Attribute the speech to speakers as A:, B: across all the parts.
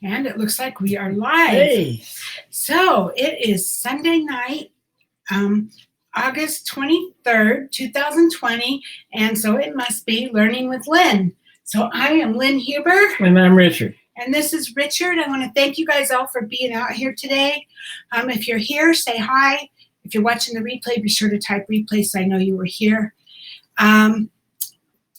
A: And it looks like we are live.
B: Hey.
A: So it is Sunday night, August 23rd, 2020. And so it must be Learning with Lynn. So I am Lynn Huber.
B: And I'm Richard.
A: And this is Richard. I want to thank you guys all for being out here today. If you're here, say hi. If you're watching the replay, be sure to type replay so I know you were here.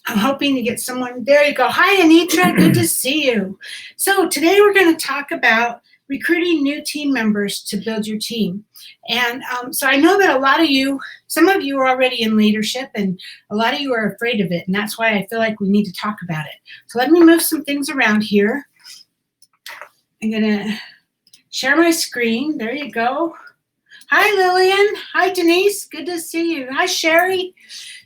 A: I'm hoping to get someone. There you go. Hi, Anitra. Good to see you. So today we're going to talk about recruiting new team members to build your team. And so I know that a lot of you, some of you are already in leadership, and a lot of you are afraid of it. And that's why I feel like we need to talk about it. So let me move some things around here. I'm going to share my screen. There you go. Hi, Lillian. Hi, Denise. Good to see you. Hi, Sherry.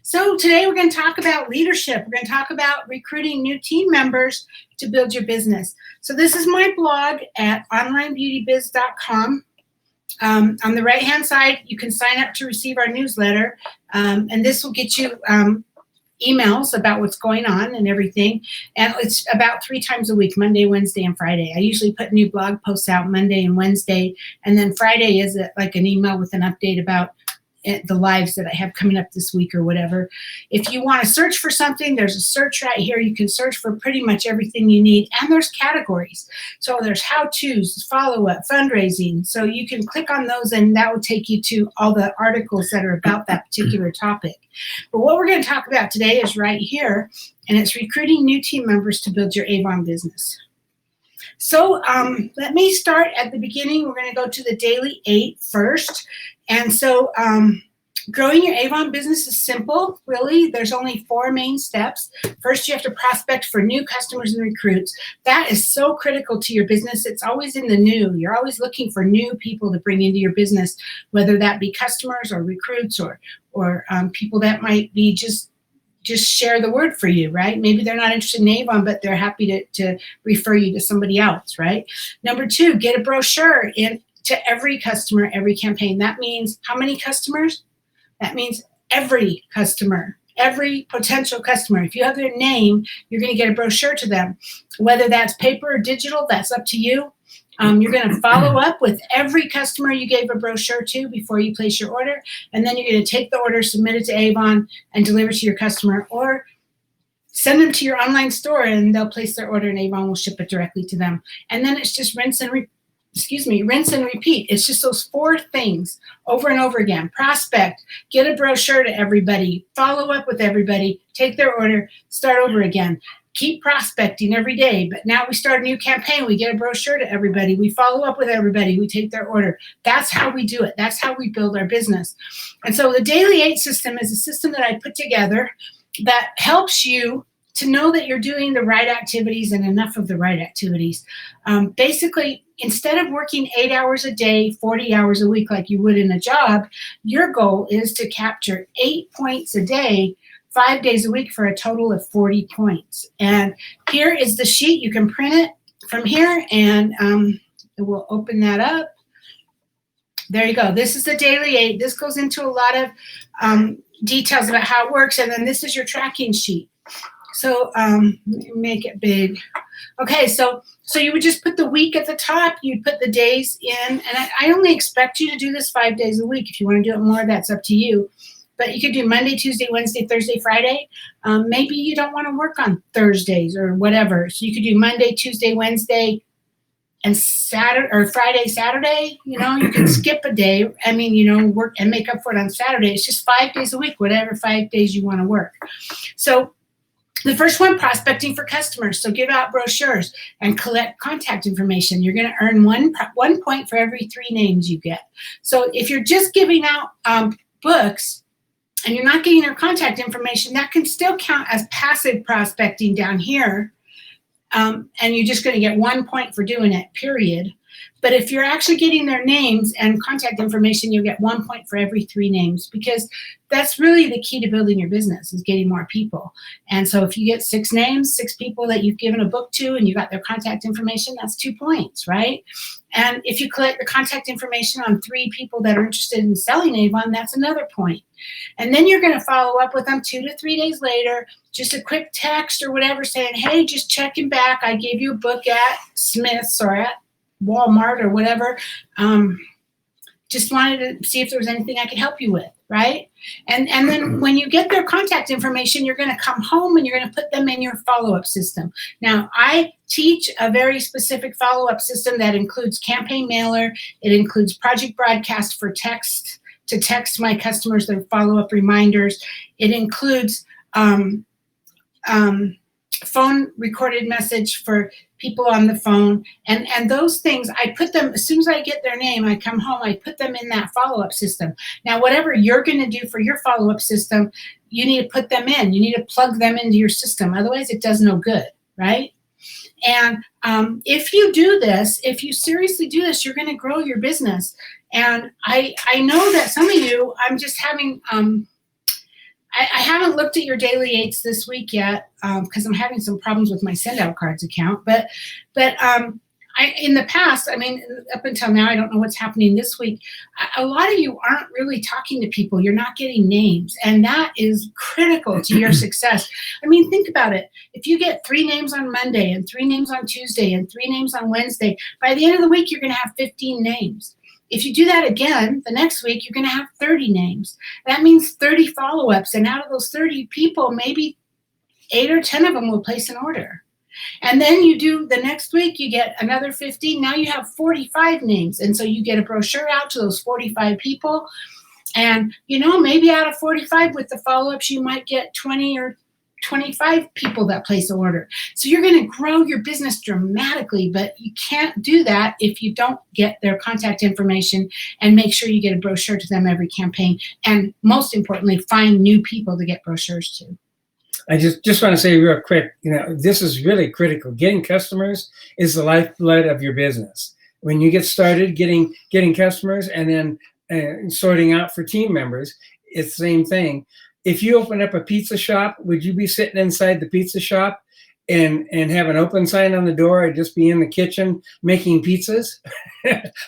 A: So today we're going to talk about leadership. We're going to talk about recruiting new team members to build your business. So this is my blog at onlinebeautybiz.com. On the right-hand side, you can sign up to receive our newsletter, and this will get you emails about what's going on and everything. And it's about 3 times a week, Monday, Wednesday, and Friday. I usually put new blog posts out Monday and Wednesday, and then Friday is like an email with an update about the lives that I have coming up this week or whatever. If you want to search for something, there's a search right here. You can search for pretty much everything you need, and there's categories. So there's how-tos, follow-up, fundraising. So you can click on those, and that will take you to all the articles that are about that particular topic. But what we're going to talk about today is right here, and it's recruiting new team members to build your Avon business. So let me start at the beginning. We're going to go to the Daily 8 first. And so growing your Avon business is simple, really. There's only 4 main steps. First, you have to prospect for new customers and recruits. That is so critical to your business. It's always in the new. You're always looking for new people to bring into your business, whether that be customers or recruits or people that might be just share the word for you, right? Maybe they're not interested in Avon, but they're happy to refer you to somebody else, right? Number 2, get a brochure in to every customer, every campaign. That means how many customers? That means every customer, every potential customer. If you have their name, you're going to get a brochure to them. Whether that's paper or digital, that's up to you. You're going to follow up with every customer you gave a brochure to before you place your order, and then you're going to take the order, submit it to Avon, and deliver to your customer, or send them to your online store, and they'll place their order, and Avon will ship it directly to them. And then it's just rinse and repeat. It's just those 4 things over and over again. Prospect, get a brochure to everybody, follow up with everybody, take their order, start over again. Keep prospecting every day, but now we start a new campaign. We get a brochure to everybody. We follow up with everybody. We take their order. That's how we do it. That's how we build our business. And so the Daily 8 system is a system that I put together that helps you to know that you're doing the right activities and enough of the right activities. Basically, instead of working 8 hours a day, 40 hours a week like you would in a job, your goal is to capture 8 points a day, 5 days a week for a total of 40 points. And here is the sheet. You can print it from here, and we'll open that up. There you go. This is the Daily 8. This goes into a lot of details about how it works, and then this is your tracking sheet. So make it big. Okay, so you would just put the week at the top. You'd put the days in, and I only expect you to do this 5 days a week. If you want to do it more, that's up to you. But you could do Monday, Tuesday, Wednesday, Thursday, Friday. Maybe you don't want to work on Thursdays or whatever. So you could do Monday, Tuesday, Wednesday, and Saturday or Friday, Saturday. You know, you can skip a day. I mean, work and make up for it on Saturday. It's just 5 days a week, whatever 5 days you want to work. So the first one, prospecting for customers. So give out brochures and collect contact information. You're going to earn one point for every 3 names you get. So if you're just giving out books and you're not getting their contact information, that can still count as passive prospecting down here. And you're just going to get 1 point for doing it, period. But if you're actually getting their names and contact information, you'll get 1 point for every 3 names, because that's really the key to building your business, is getting more people. And so if you get 6 names, 6 people that you've given a book to and you got their contact information, that's 2 points, right? And if you collect the contact information on 3 people that are interested in selling Avon, that's another point. And then you're going to follow up with them 2 to 3 days later, just a quick text or whatever saying, hey, just checking back. I gave you a book at Smith's or at Walmart or whatever. Just wanted to see if there was anything I could help you with, right? And then when you get their contact information, you're going to come home and you're going to put them in your follow-up system. Now, I teach a very specific follow-up system that includes campaign mailer. It includes project broadcast for text, to text my customers their follow-up reminders. It includes phone recorded message for people on the phone. And those things, I put them, as soon as I get their name, I come home, I put them in that follow-up system. Now, whatever you're going to do for your follow-up system, you need to put them in. You need to plug them into your system. Otherwise, it does no good, right? And if you do this, if you seriously do this, you're going to grow your business. And I know that some of you, I'm just having, I haven't looked at your daily 8s this week yet, because I'm having some problems with my send out cards account. But in the past, I mean, up until now, I don't know what's happening this week. A lot of you aren't really talking to people. You're not getting names, and that is critical to your success. I mean, think about it. If you get 3 names on Monday and 3 names on Tuesday and 3 names on Wednesday, by the end of the week, you're going to have 15 names. If you do that again, the next week, you're going to have 30 names. That means 30 follow-ups. And out of those 30 people, maybe 8 or 10 of them will place an order. And then you do the next week, you get another 15. Now you have 45 names. And so you get a brochure out to those 45 people. And, you know, maybe out of 45 with the follow-ups, you might get 20 or 25 people that place an order. So you're going to grow your business dramatically, but you can't do that if you don't get their contact information and make sure you get a brochure to them every campaign. And most importantly, find new people to get brochures to.
B: I just want to say real quick, you know, this is really critical. Getting customers is the lifeblood of your business. When you get started getting customers and then sorting out for team members, it's the same thing. If you open up a pizza shop, would you be sitting inside the pizza shop and have an open sign on the door or just be in the kitchen making pizzas?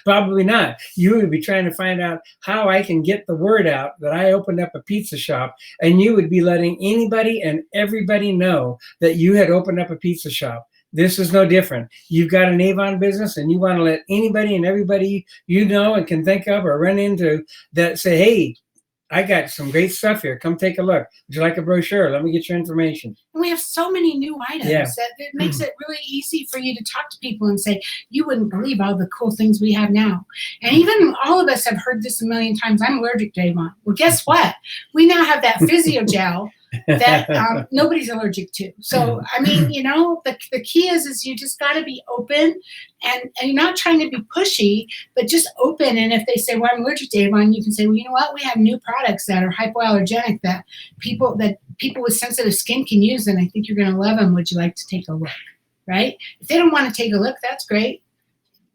B: Probably not. You would be trying to find out how I can get the word out that I opened up a pizza shop, and you would be letting anybody and everybody know that you had opened up a pizza shop. This is no different. You've got an Avon business and you want to let anybody and everybody you know and can think of or run into that say, hey, I got some great stuff here. Come take a look. Would you like a brochure? Let me get your information.
A: And we have so many new items that it makes it really easy for you to talk to people and say, you wouldn't believe all the cool things we have now. And even all of us have heard this a million times. I'm allergic to Avon. Well, guess what? We now have that physio gel that nobody's allergic to. So, I mean, you know, the key is you just got to be open and you're not trying to be pushy, but just open. And if they say, well, I'm allergic to Avon, you can say, well, you know what? We have new products that are hypoallergenic that people with sensitive skin can use. And I think you're going to love them. Would you like to take a look? Right? If they don't want to take a look, that's great.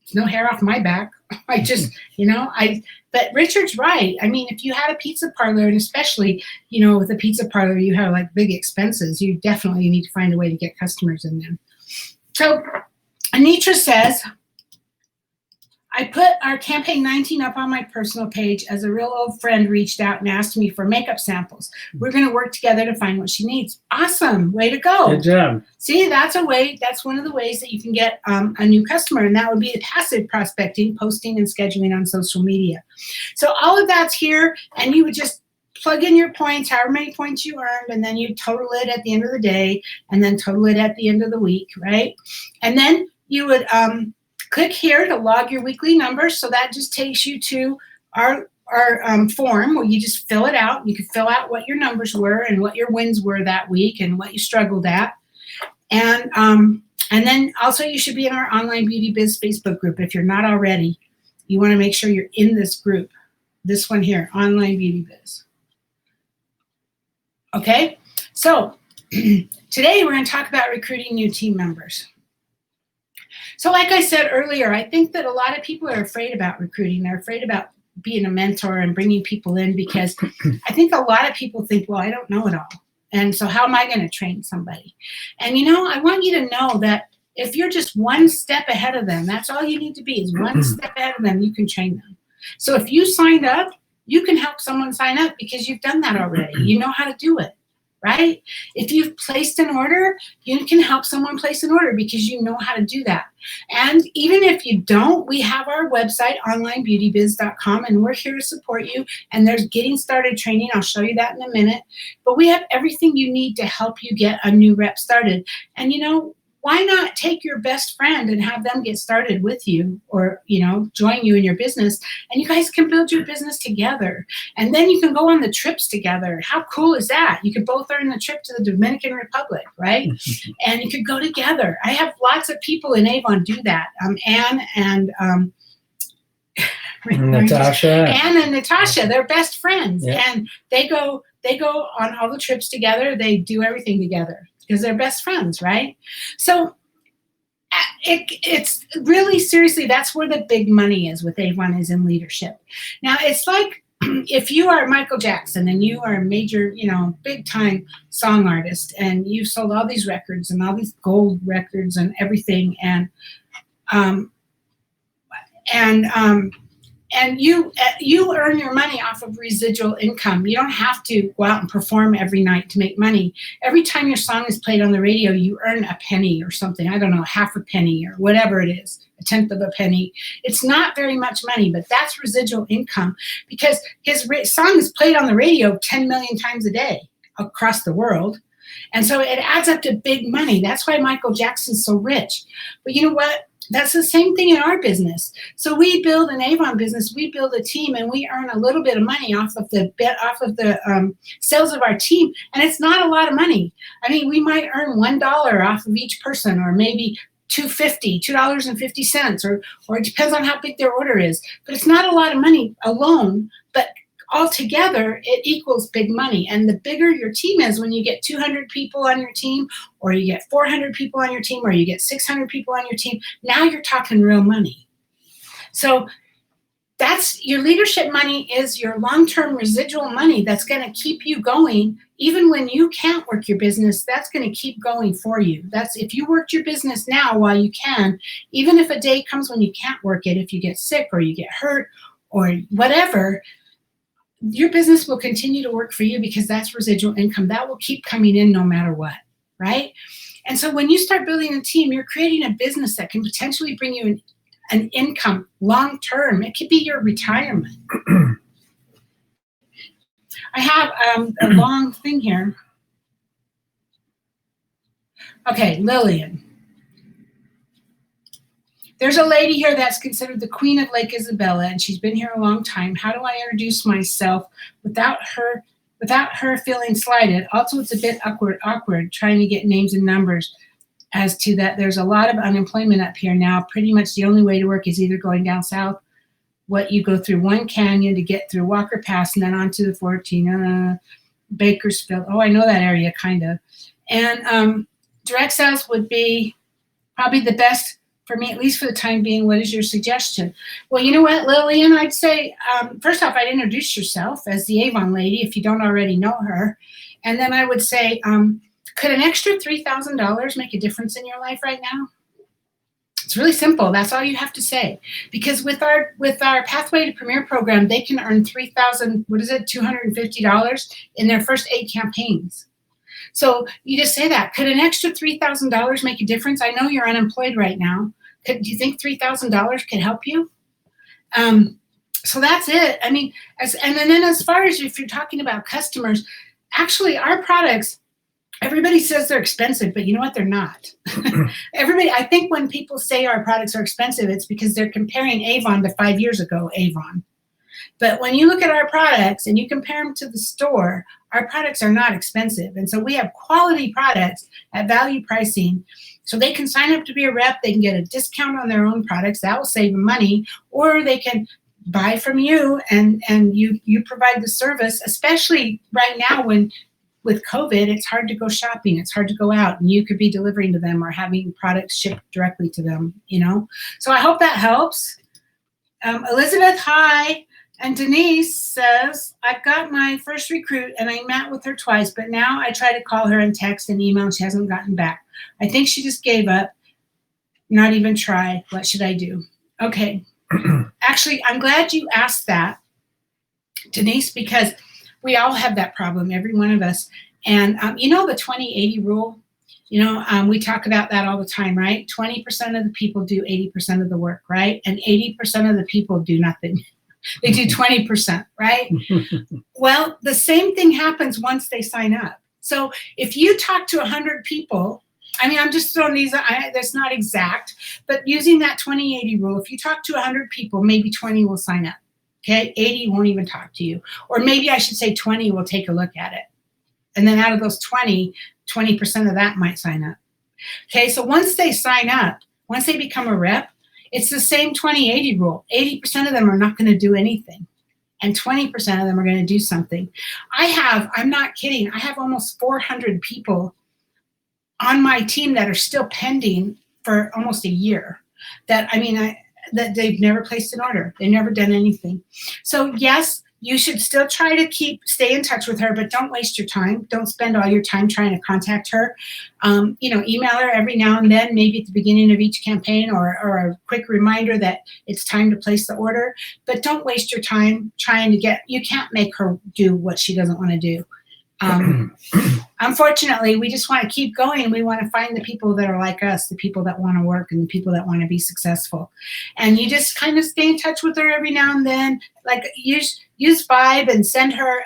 A: There's no hair off my back. I just, you know, but Richard's right. I mean, if you had a pizza parlor, and especially, you know, with a pizza parlor, you have like big expenses, you definitely need to find a way to get customers in there. So Anitra says, I put our campaign 19 up on my personal page as a real old friend reached out and asked me for makeup samples. We're going to work together to find what she needs. Awesome. Way to go.
B: Good job.
A: See, that's one of the ways that you can get a new customer, and that would be the passive prospecting, posting and scheduling on social media. So all of that's here, and you would just plug in your points, however many points you earned, and then you total it at the end of the day, and then total it at the end of the week, right? And then you would click here to log your weekly numbers. So that just takes you to our form where you just fill it out. You can fill out what your numbers were and what your wins were that week and what you struggled at. And then also you should be in our Online Beauty Biz Facebook group. If you're not already, you want to make sure you're in this group. This one here, Online Beauty Biz. Okay, so today we're going to talk about recruiting new team members. So like I said earlier, I think that a lot of people are afraid about recruiting. They're afraid about being a mentor and bringing people in because I think a lot of people think, well, I don't know it all. And so how am I going to train somebody? And, I want you to know that if you're just one step ahead of them, that's all you need to be is one step ahead of them, you can train them. So if you signed up, you can help someone sign up because you've done that already. You know how to do it, right? If you've placed an order, you can help someone place an order because you know how to do that. And even if you don't, we have our website, onlinebeautybiz.com, and we're here to support you. And there's getting started training. I'll show you that in a minute. But we have everything you need to help you get a new rep started. And why not take your best friend and have them get started with you or, join you in your business, and you guys can build your business together. And then you can go on the trips together. How cool is that? You could both earn the trip to the Dominican Republic, right? And you could go together. I have lots of people in Avon do that. Anne and
B: Natasha.
A: Anne and Natasha, they're best friends.
B: Yeah.
A: And they go on all the trips together. They do everything together because they're best friends, right? So it's really, seriously, that's where the big money is with Avon, is in leadership. Now, it's like if you are Michael Jackson and you are a major, big time song artist, and you've sold all these records and all these gold records and everything, and you earn your money off of residual income. You don't have to go out and perform every night to make money. Every time your song is played on the radio, you earn a penny or something. I don't know, half a penny or whatever it is, a tenth of a penny. It's not very much money, but that's residual income because his song is played on the radio 10 million times a day across the world. And so it adds up to big money. That's why Michael Jackson's so rich. But you know what? That's the same thing in our business. So we build an Avon business, we build a team, and we earn a little bit of money off of the sales of our team. And it's not a lot of money. I mean, we might earn $1 off of each person, or maybe $2.50, or it depends on how big their order is. But it's not a lot of money alone, but altogether, it equals big money. And the bigger your team is, when you get 200 people on your team, or you get 400 people on your team, or you get 600 people on your team, now you're talking real money. So that's your leadership money, is your long-term residual money that's going to keep you going. Even when you can't work your business, that's going to keep going for you. That's if you worked your business now while you can, even if a day comes when you can't work it, if you get sick or you get hurt or whatever, your business will continue to work for you because that's residual income. That will keep coming in no matter what, right? And so when you start building a team, you're creating a business that can potentially bring you an income long term. It could be your retirement. I have a long thing here. Okay, Lillian. There's a lady here that's considered the queen of Lake Isabella, and she's been here a long time. How do I introduce myself without her feeling slighted? Also, it's a bit awkward trying to get names and numbers. As to that, there's a lot of unemployment up here now. Pretty much the only way to work is either going down south, what you go through one canyon to get through Walker Pass, and then onto the 14, Bakersfield. Oh, I know that area, kind of. And direct sales would be probably the best for me, at least for the time being. What is your suggestion? Well, you know what, Lillian, I'd say, first off, I'd introduce yourself as the Avon lady if you don't already know her. And then I would say, could an extra $3,000 make a difference in your life right now? It's really simple. That's all you have to say. Because with our Pathway to Premier program, they can earn $250 in their first 8 campaigns. So you just say that. Could an extra $3,000 make a difference? I know you're unemployed right now. Do you think $3,000 could help you? So that's it. I mean, and then as far as if you're talking about customers, actually our products, everybody says they're expensive, but you know what? They're not. I think when people say our products are expensive, it's because they're comparing Avon to 5 years ago Avon. But when you look at our products and you compare them to the store, our products are not expensive. And so we have quality products at value pricing. So they can sign up to be a rep. They can get a discount on their own products. That will save them money. Or they can buy from you and you provide the service, especially right now when with COVID, it's hard to go shopping. It's hard to go out, and you could be delivering to them or having products shipped directly to them, So I hope that helps. Elizabeth, hi. And Denise says, I've got my first recruit and I met with her twice, but now I try to call her and text and email and she hasn't gotten back. I think she just gave up, not even try. What should I do? Okay. Actually, I'm glad you asked that, Denise, because we all have that problem, every one of us. And the 20-80 rule, we talk about that all the time, right? 20% of the people do 80% of the work, right? And 80% of the people do nothing. They do 20%, right? Well, the same thing happens once they sign up. So if you talk to 100 people, I'm just throwing these, that's not exact, but using that 20-80 rule, if you talk to 100 people, maybe 20 will sign up, okay? 80 won't even talk to you. Or maybe I should say 20 will take a look at it. And then out of those 20% of that might sign up. Okay, so once they sign up, once they become a rep, it's the same 20-80 rule. 80% of them are not going to do anything, and 20% of them are going to do something. I'm not kidding, I have almost 400 people on my team that are still pending for almost a year that they've never placed an order. They've never done anything. So yes, you should still try to stay in touch with her, but don't waste your time. Don't spend all your time trying to contact her. Email her every now and then, maybe at the beginning of each campaign or a quick reminder that it's time to place the order. But don't waste your time trying to you can't make her do what she doesn't want to do. Unfortunately, we just want to keep going. We want to find the people that are like us, the people that want to work and the people that want to be successful. And you just kind of stay in touch with her every now and then. Like use Vibe and send her,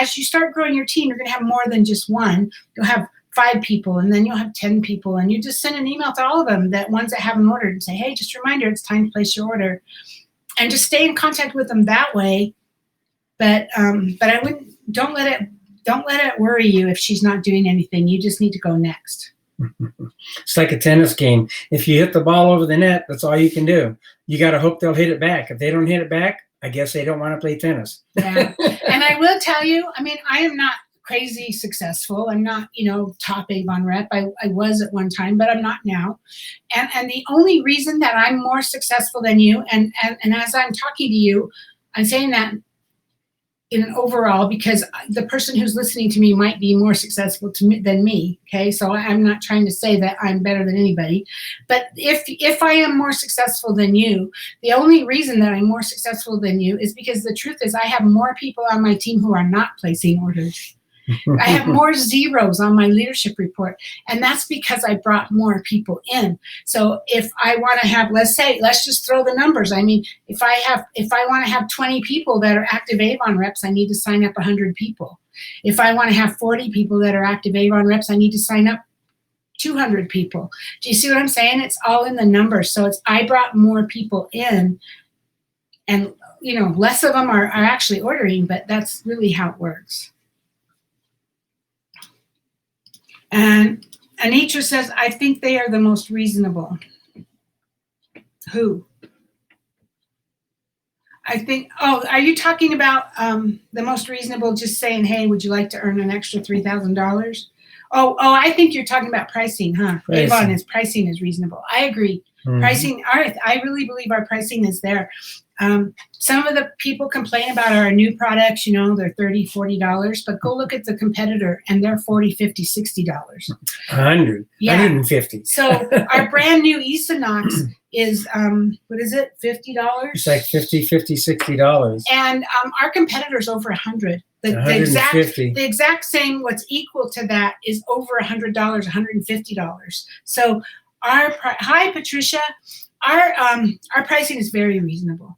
A: as you start growing your team, you're going to have more than just one. You'll have 5 people and then you'll have 10 people. And you just send an email to all of them, that ones that haven't ordered, and say, hey, just a reminder, it's time to place your order. And just stay in contact with them that way. But don't let it worry you if she's not doing anything. You just need to go next.
B: It's like a tennis game. If you hit the ball over the net, that's all you can do. You got to hope they'll hit it back. If they don't hit it back, I guess they don't want to play tennis.
A: Yeah. And I will tell you, I am not crazy successful. I'm not, top Avon rep. I was at one time, but I'm not now. And the only reason that I'm more successful than you, and as I'm talking to you, I'm saying that in an overall, because the person who's listening to me might be more successful than me. Okay, so I'm not trying to say that I'm better than anybody, but if I am more successful than you, the only reason that I'm more successful than you is because the truth is I have more people on my team who are not placing orders. I have more zeros on my leadership report, and that's because I brought more people in. So if I want to have, let's just throw the numbers. If I want to have 20 people that are active Avon reps, I need to sign up 100 people. If I want to have 40 people that are active Avon reps, I need to sign up 200 people. Do you see what I'm saying? It's all in the numbers. So I brought more people in, and less of them are actually ordering, but that's really how it works. And Anitra says, I think they are the most reasonable. Who? I think, are you talking about the most reasonable, just saying, hey, would you like to earn an extra $3,000? Oh, I think you're talking about pricing, huh? Avon pricing is reasonable. I agree. Mm-hmm. Pricing, I really believe our pricing is there. Some of the people complain about our new products, they're $30, $40, but go look at the competitor and they're $40, $50, $60.
B: $100, yeah. $150.
A: So our brand new Equinox is, what is it, $50? It's
B: like $50, $60.
A: And our competitor's over $100. The exact same, what's equal to that is over $100, $150. So hi, Patricia. Our pricing is very reasonable.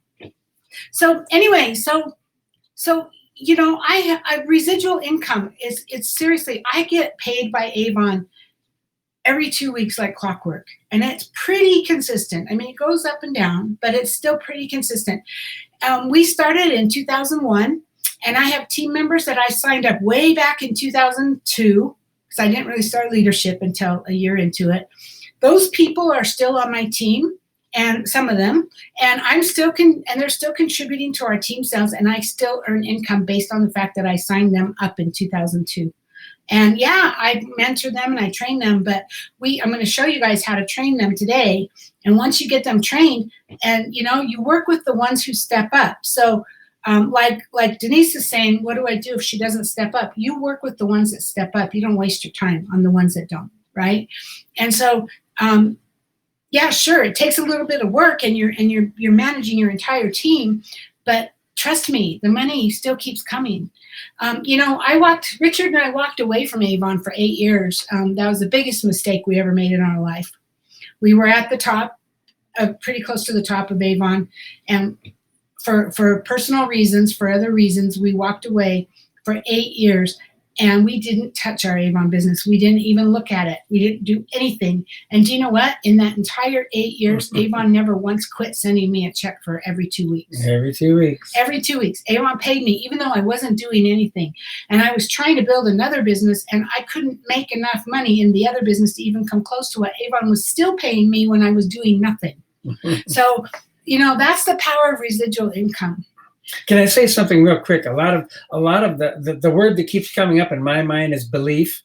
A: So anyway, I have residual income it's seriously, I get paid by Avon every 2 weeks like clockwork, and it's pretty consistent. It goes up and down, but it's still pretty consistent. We started in 2001, and I have team members that I signed up way back in 2002, because I didn't really start leadership until a year into it. Those people are still on my team, and some of them, and I'm still and they're still contributing to our team sales, and I still earn income based on the fact that I signed them up in 2002. And yeah, I mentor them and I train them, but I'm going to show you guys how to train them today. And once you get them trained, and you work with the ones who step up. So like Denise is saying, what do I do if she doesn't step up? You work with the ones that step up. You don't waste your time on the ones that don't, right? And so yeah, sure, it takes a little bit of work, and you're managing your entire team, but trust me, the money still keeps coming. Richard and I walked away from Avon for 8 years. That was the biggest mistake we ever made in our life. We were at the top, pretty close to the top of Avon, and for personal reasons, for other reasons, we walked away for 8 years. And we didn't touch our Avon business. We didn't even look at it. We didn't do anything. And do you know what? In that entire 8 years, Avon never once quit sending me a check for every 2 weeks.
B: Every 2 weeks.
A: Every 2 weeks. Avon paid me, even though I wasn't doing anything. And I was trying to build another business, and I couldn't make enough money in the other business to even come close to what Avon was still paying me when I was doing nothing. So, that's the power of residual income.
B: Can I say something real quick? A lot of the word that keeps coming up in my mind is belief.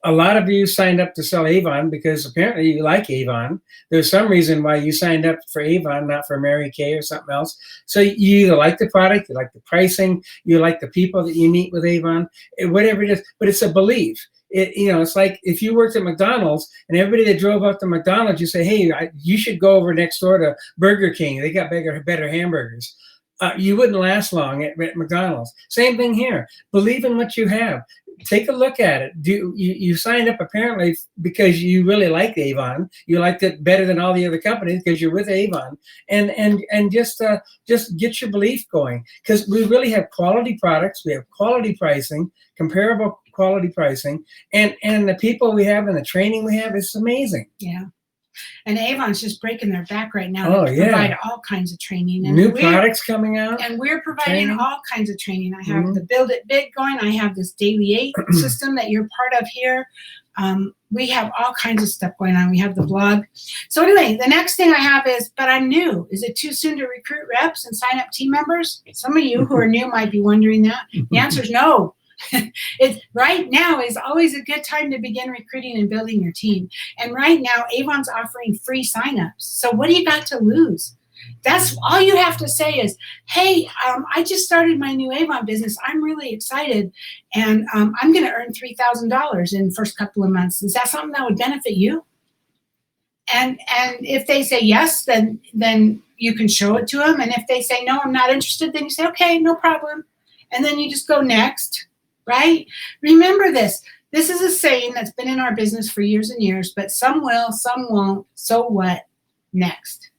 B: A lot of you signed up to sell Avon because apparently you like Avon. There's some reason why you signed up for Avon, not for Mary Kay or something else. So you either like the product, you like the pricing, you like the people that you meet with Avon, whatever it is. But it's a belief. It's like if you worked at McDonald's and everybody that drove up to McDonald's, you say, hey, you should go over next door to Burger King. They got better hamburgers. You wouldn't last long at McDonald's. Same thing here. Believe in what you have. Take a look at it. You signed up apparently because you really like Avon. You liked it better than all the other companies because you're with Avon, and just get your belief going, because we really have quality products. We have quality pricing, comparable quality pricing, and the people we have and the training we have is amazing.
A: Yeah. And Avon's just breaking their back right now. They provide all kinds of training. And
B: new products coming out.
A: And we're providing all kinds of training. I have the Build It Big going. I have this Daily 8 system that you're part of here. We have all kinds of stuff going on. We have the blog. So anyway, the next thing I have is, but I'm new. Is it too soon to recruit reps and sign up team members? Some of you who are new might be wondering that. The answer is no. Right now is always a good time to begin recruiting and building your team. And right now, Avon's offering free signups. So what do you got to lose? That's all you have to say is, hey, I just started my new Avon business. I'm really excited, and I'm going to earn $3,000 in the first couple of months. Is that something that would benefit you? And if they say yes, then you can show it to them. And if they say no, I'm not interested, then you say, okay, no problem. And then you just go next. Right? Remember this. This is a saying that's been in our business for years and years, but some will, some won't. So what? Next.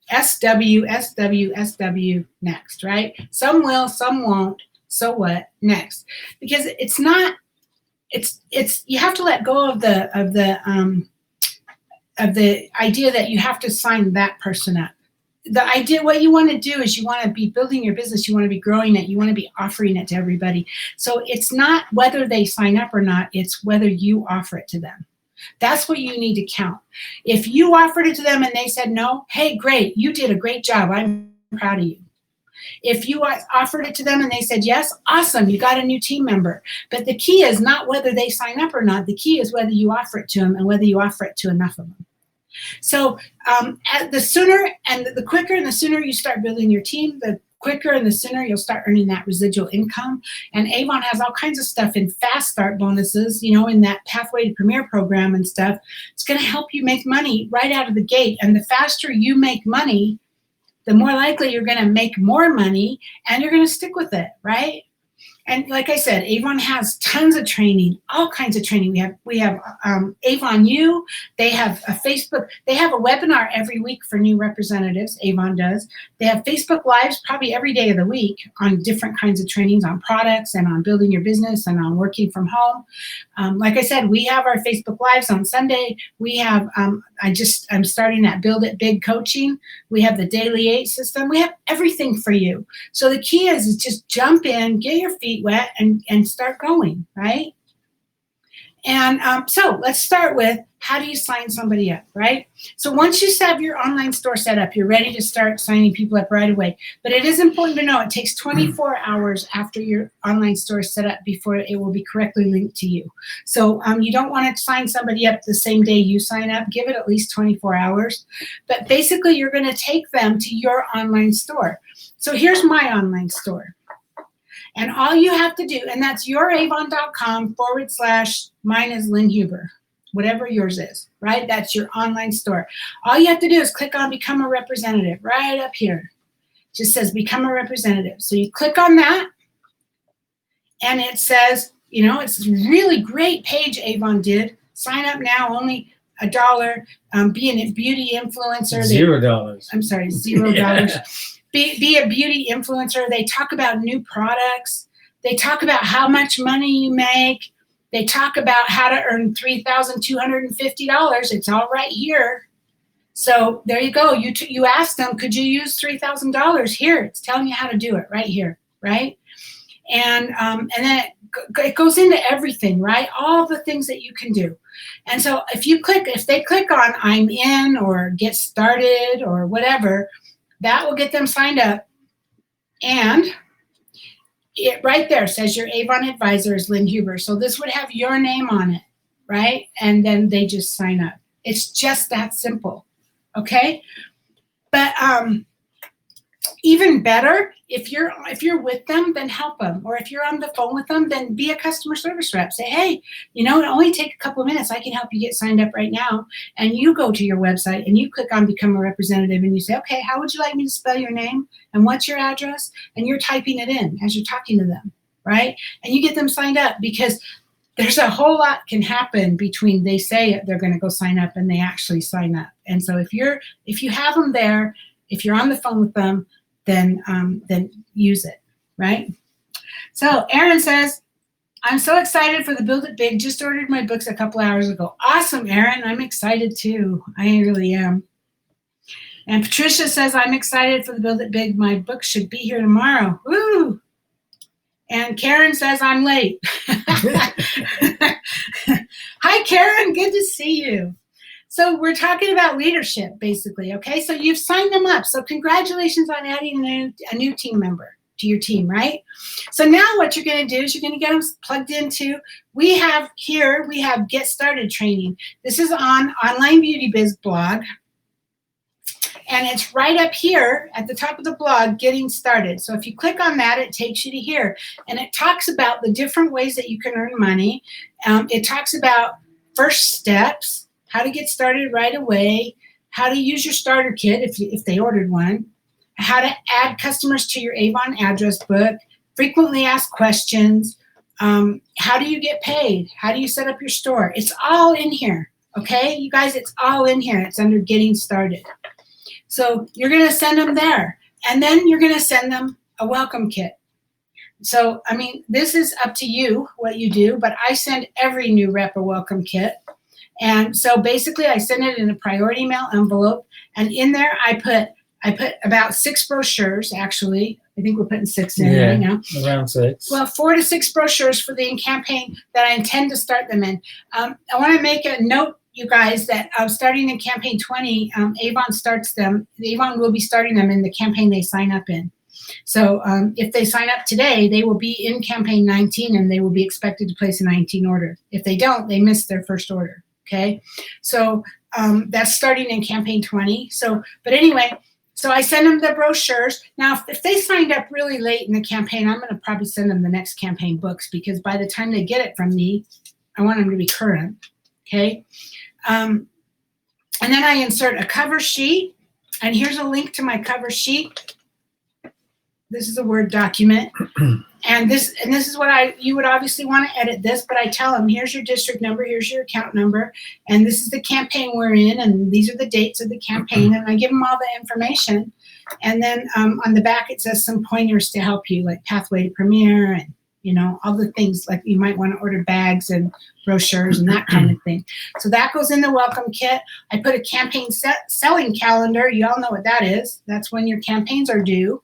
A: SW, SW, SW, next, right? Some will, some won't. So what? Next. Because it's not, it's you have to let go of the idea that you have to sign that person up. The idea, what you want to do is you want to be building your business, you want to be growing it, you want to be offering it to everybody. So it's not whether they sign up or not, it's whether you offer it to them. That's what you need to count. If you offered it to them and they said no, hey, great, you did a great job. I'm proud of you. If you offered it to them and they said yes, awesome, you got a new team member. But the key is not whether they sign up or not. The key is whether you offer it to them and whether you offer it to enough of them. So the sooner and the quicker and the sooner you start building your team, the quicker and the sooner you'll start earning that residual income. And Avon has all kinds of stuff in fast start bonuses, in that Pathway to Premier program and stuff. It's going to help you make money right out of the gate. And the faster you make money, the more likely you're going to make more money and you're going to stick with it, right? And like I said, Avon has tons of training, all kinds of training. We have Avon U. They have a Facebook. They have a webinar every week for new representatives. Avon does. They have Facebook Lives probably every day of the week on different kinds of trainings on products and on building your business and on working from home. Like I said, we have our Facebook Lives on Sunday. We have I'm starting that Build It Big coaching. We have the Daily 8 system. We have everything for you. So the key is just jump in, get your feet wet, and start going, right? And so let's start with, how do you sign somebody up, right? So once you have your online store set up, you're ready to start signing people up right away. But it is important to know it takes 24 hours after your online store is set up before it will be correctly linked to you. So you don't want to sign somebody up the same day you sign up. Give it at least 24 hours. But basically, you're going to take them to your online store. So here's my online store. And all you have to do, and that's youravon.com / mine is Lynn Huber, whatever yours is, right? That's your online store. All you have to do is click on Become a Representative right up here. It just says Become a Representative. So you click on that, and it says, you know, it's a really great page Avon did. Sign up now, only $1. Be a beauty influencer.
B: $0.
A: I'm sorry, $0. Be a beauty influencer. They talk about new products. They talk about how much money you make. They talk about how to earn $3,250. It's all right here. So there you go. You ask them, could you use $3,000? Here, it's telling you how to do it right here, right? And then it goes into everything, right? All the things that you can do. And so if they click on I'm in or get started or whatever, that will get them signed up. And it right there says your Avon advisor is Lynn Huber. So this would have your name on it, right? And then they just sign up. It's just that simple, okay? But even better, if you're with them, then help them. Or if you're on the phone with them, then be a customer service rep. Say, hey, you know, it only take a couple of minutes. I can help you get signed up right now. And you go to your website and you click on Become a Representative and you say, okay, how would you like me to spell your name? And what's your address? And you're typing it in as you're talking to them, right? And you get them signed up, because there's a whole lot can happen between they say they're going to go sign up and they actually sign up. And so if you have them there, if you're on the phone with them, then use it, right? So Erin says, I'm so excited for the Build It Big. Just ordered my books a couple hours ago. Awesome, Erin. I'm excited too. I really am. And Patricia says, I'm excited for the Build It Big. My book should be here tomorrow. Woo! And Karen says, I'm late. Hi, Karen. Good to see you. So we're talking about leadership, basically, okay? So you've signed them up. So congratulations on adding a new team member to your team, right? So now what you're going to do is you're going to get them plugged into, we have Get Started training. This is on Online Beauty Biz blog. And it's right up here at the top of the blog, Getting Started. So if you click on that, it takes you to here. And it talks about the different ways that you can earn money. It talks about first steps, how to get started right away, how to use your starter kit if they ordered one, how to add customers to your Avon address book, frequently asked questions, how do you get paid, how do you set up your store. It's all in here, okay? You guys, it's all in here. It's under Getting Started. So you're going to send them there, and then you're going to send them a welcome kit. So, I mean, this is up to you what you do, but I send every new rep a welcome kit. And so basically I send it in a priority mail envelope, and in there I put about 6 brochures, actually. I think we're putting 6 in right now.
B: Around 6.
A: Well, 4 to 6 brochures for the campaign that I intend to start them in. I want to make a note, you guys, that starting in campaign 20, Avon starts them. Avon will be starting them in the campaign they sign up in. So if they sign up today, they will be in campaign 19, and they will be expected to place a 19 order. If they don't, they miss their first order. Okay, so that's starting in campaign 20. So, but anyway, so I send them the brochures. Now, if they signed up really late in the campaign, I'm going to probably send them the next campaign books, because by the time they get it from me, I want them to be current. Okay, and then I insert a cover sheet, and here's a link to my cover sheet. This is a Word document. And this is what you would obviously want to edit this, but I tell them, here's your district number, here's your account number, and this is the campaign we're in, and these are the dates of the campaign, and I give them all the information. And then on the back it says some pointers to help you, like pathway to premiere, and you know, all the things like you might want to order bags and brochures and that kind of thing. So that goes in the welcome kit. I put a campaign selling calendar. You all know what that is. That's when your campaigns are due.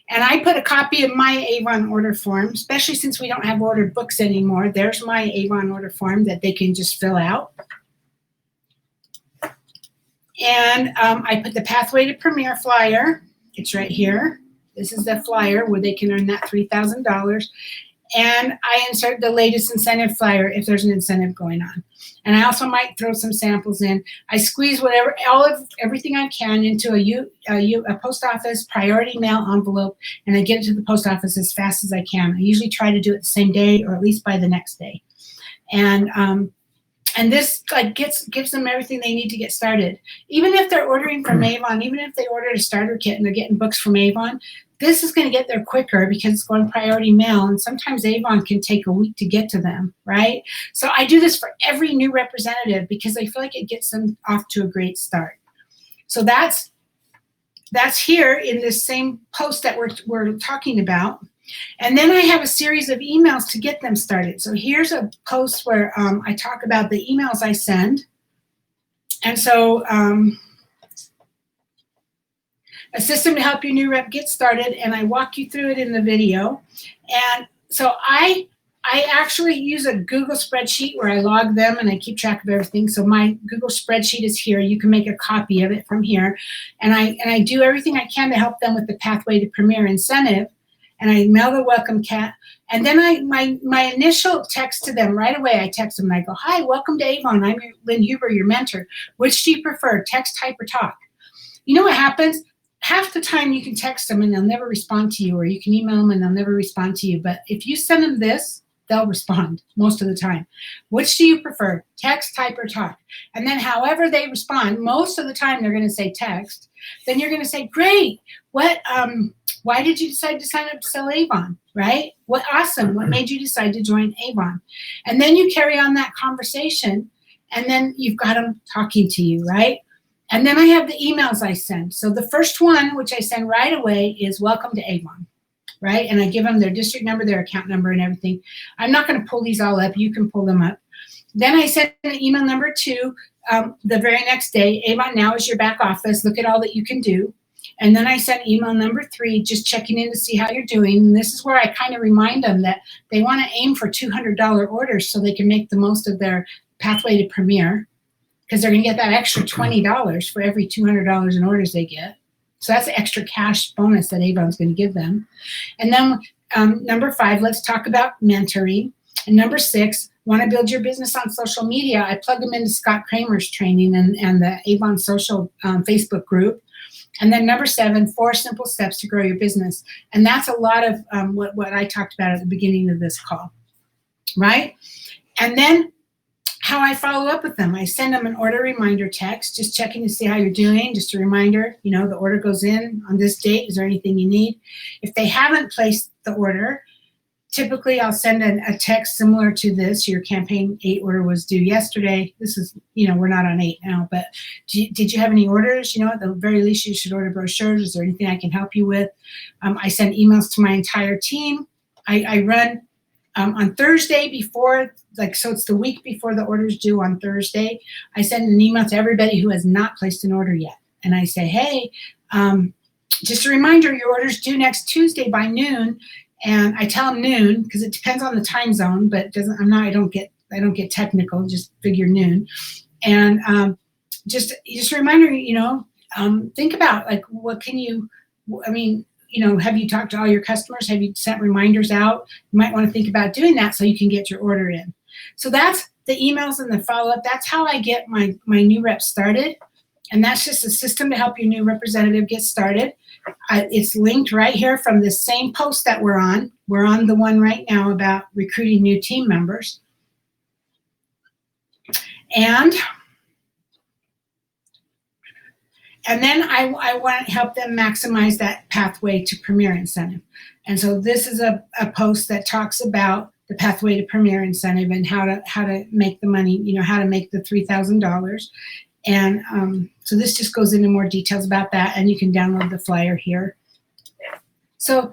A: And I put a copy of my Avon order form, especially since we don't have ordered books anymore. There's my Avon order form that they can just fill out. And I put the Pathway to Premier flyer. It's right here. This is the flyer where they can earn that $3,000. And I insert the latest incentive flyer if there's an incentive going on. And I also might throw some samples in. I squeeze everything I can into a post office priority mail envelope, and I get it to the post office as fast as I can. I usually try to do it the same day or at least by the next day. And this gives them everything they need to get started. Even if they're ordering from Avon, even if they ordered a starter kit and they're getting books from Avon, this is going to get there quicker because it's going priority mail, and sometimes Avon can take a week to get to them, right? So I do this for every new representative because I feel like it gets them off to a great start. So that's here in this same post that we're talking about. And then I have a series of emails to get them started. So here's a post where I talk about the emails I send. And so a system to help your new rep get started, and I walk you through it in the video. And so I actually use a Google spreadsheet where I log them and I keep track of everything. So my Google spreadsheet is here. You can make a copy of it from here. And I do everything I can to help them with the Pathway to Premier incentive. And I mail the welcome cat. And then my initial text to them right away, I text them and I go, "Hi, welcome to Avon. I'm Lynn Huber, your mentor. Which do you prefer, text, type, or talk?" You know what happens? Half the time you can text them and they'll never respond to you, or you can email them and they'll never respond to you. But if you send them this, they'll respond most of the time. Which do you prefer, text, type, or talk? And then however they respond, most of the time they're going to say text. Then you're going to say, "Great. Why did you decide to sign up to sell Avon?" Right? What awesome. What made you decide to join Avon? And then you carry on that conversation, and then you've got them talking to you, right? And then I have the emails I send. So the first one, which I send right away, is "Welcome to Avon," right? And I give them their district number, their account number, and everything. I'm not going to pull these all up. You can pull them up. Then I send an email number 2 the very next day. "Avon now is your back office. Look at all that you can do." And then I sent email number 3, just checking in to see how you're doing. And this is where I kind of remind them that they want to aim for $200 orders so they can make the most of their Pathway to Premier, because they're going to get that extra $20 for every $200 in orders they get. So that's the extra cash bonus that Avon's going to give them. And then number 5, let's talk about mentoring. And number 6, want to build your business on social media? I plug them into Scott Kramer's training and the Avon Social Facebook group. And then number 7, 4 simple steps to grow your business. And that's a lot of what I talked about at the beginning of this call, right? And then how I follow up with them. I send them an order reminder text, just checking to see how you're doing, just a reminder, the order goes in on this date. Is there anything you need? If they haven't placed the order, typically I'll send a text similar to this. Your campaign 8 order was due yesterday. This is, we're not on 8 now, but did you have any orders? At the very least, you should order brochures. Is there anything I can help you with? I send emails to my entire team. I run on Thursday before, so it's the week before the order's due on Thursday. I send an email to everybody who has not placed an order yet. And I say, "Hey, just a reminder, your order's due next Tuesday by noon." And I tell them noon because it depends on the time zone, but I don't get technical, just figure noon. And just a reminder, think about what can you, have you talked to all your customers? Have you sent reminders out? You might want to think about doing that so you can get your order in. So that's the emails and the follow-up. That's how I get my new rep started. And that's just a system to help your new representative get started. It's linked right here from the same post that we're on. We're on the one right now about recruiting new team members. And then I want to help them maximize that Pathway to Premier incentive. And so this is a post that talks about the Pathway to Premier incentive and how to make the money, how to make the $3,000. And so this just goes into more details about that, and you can download the flyer here. So,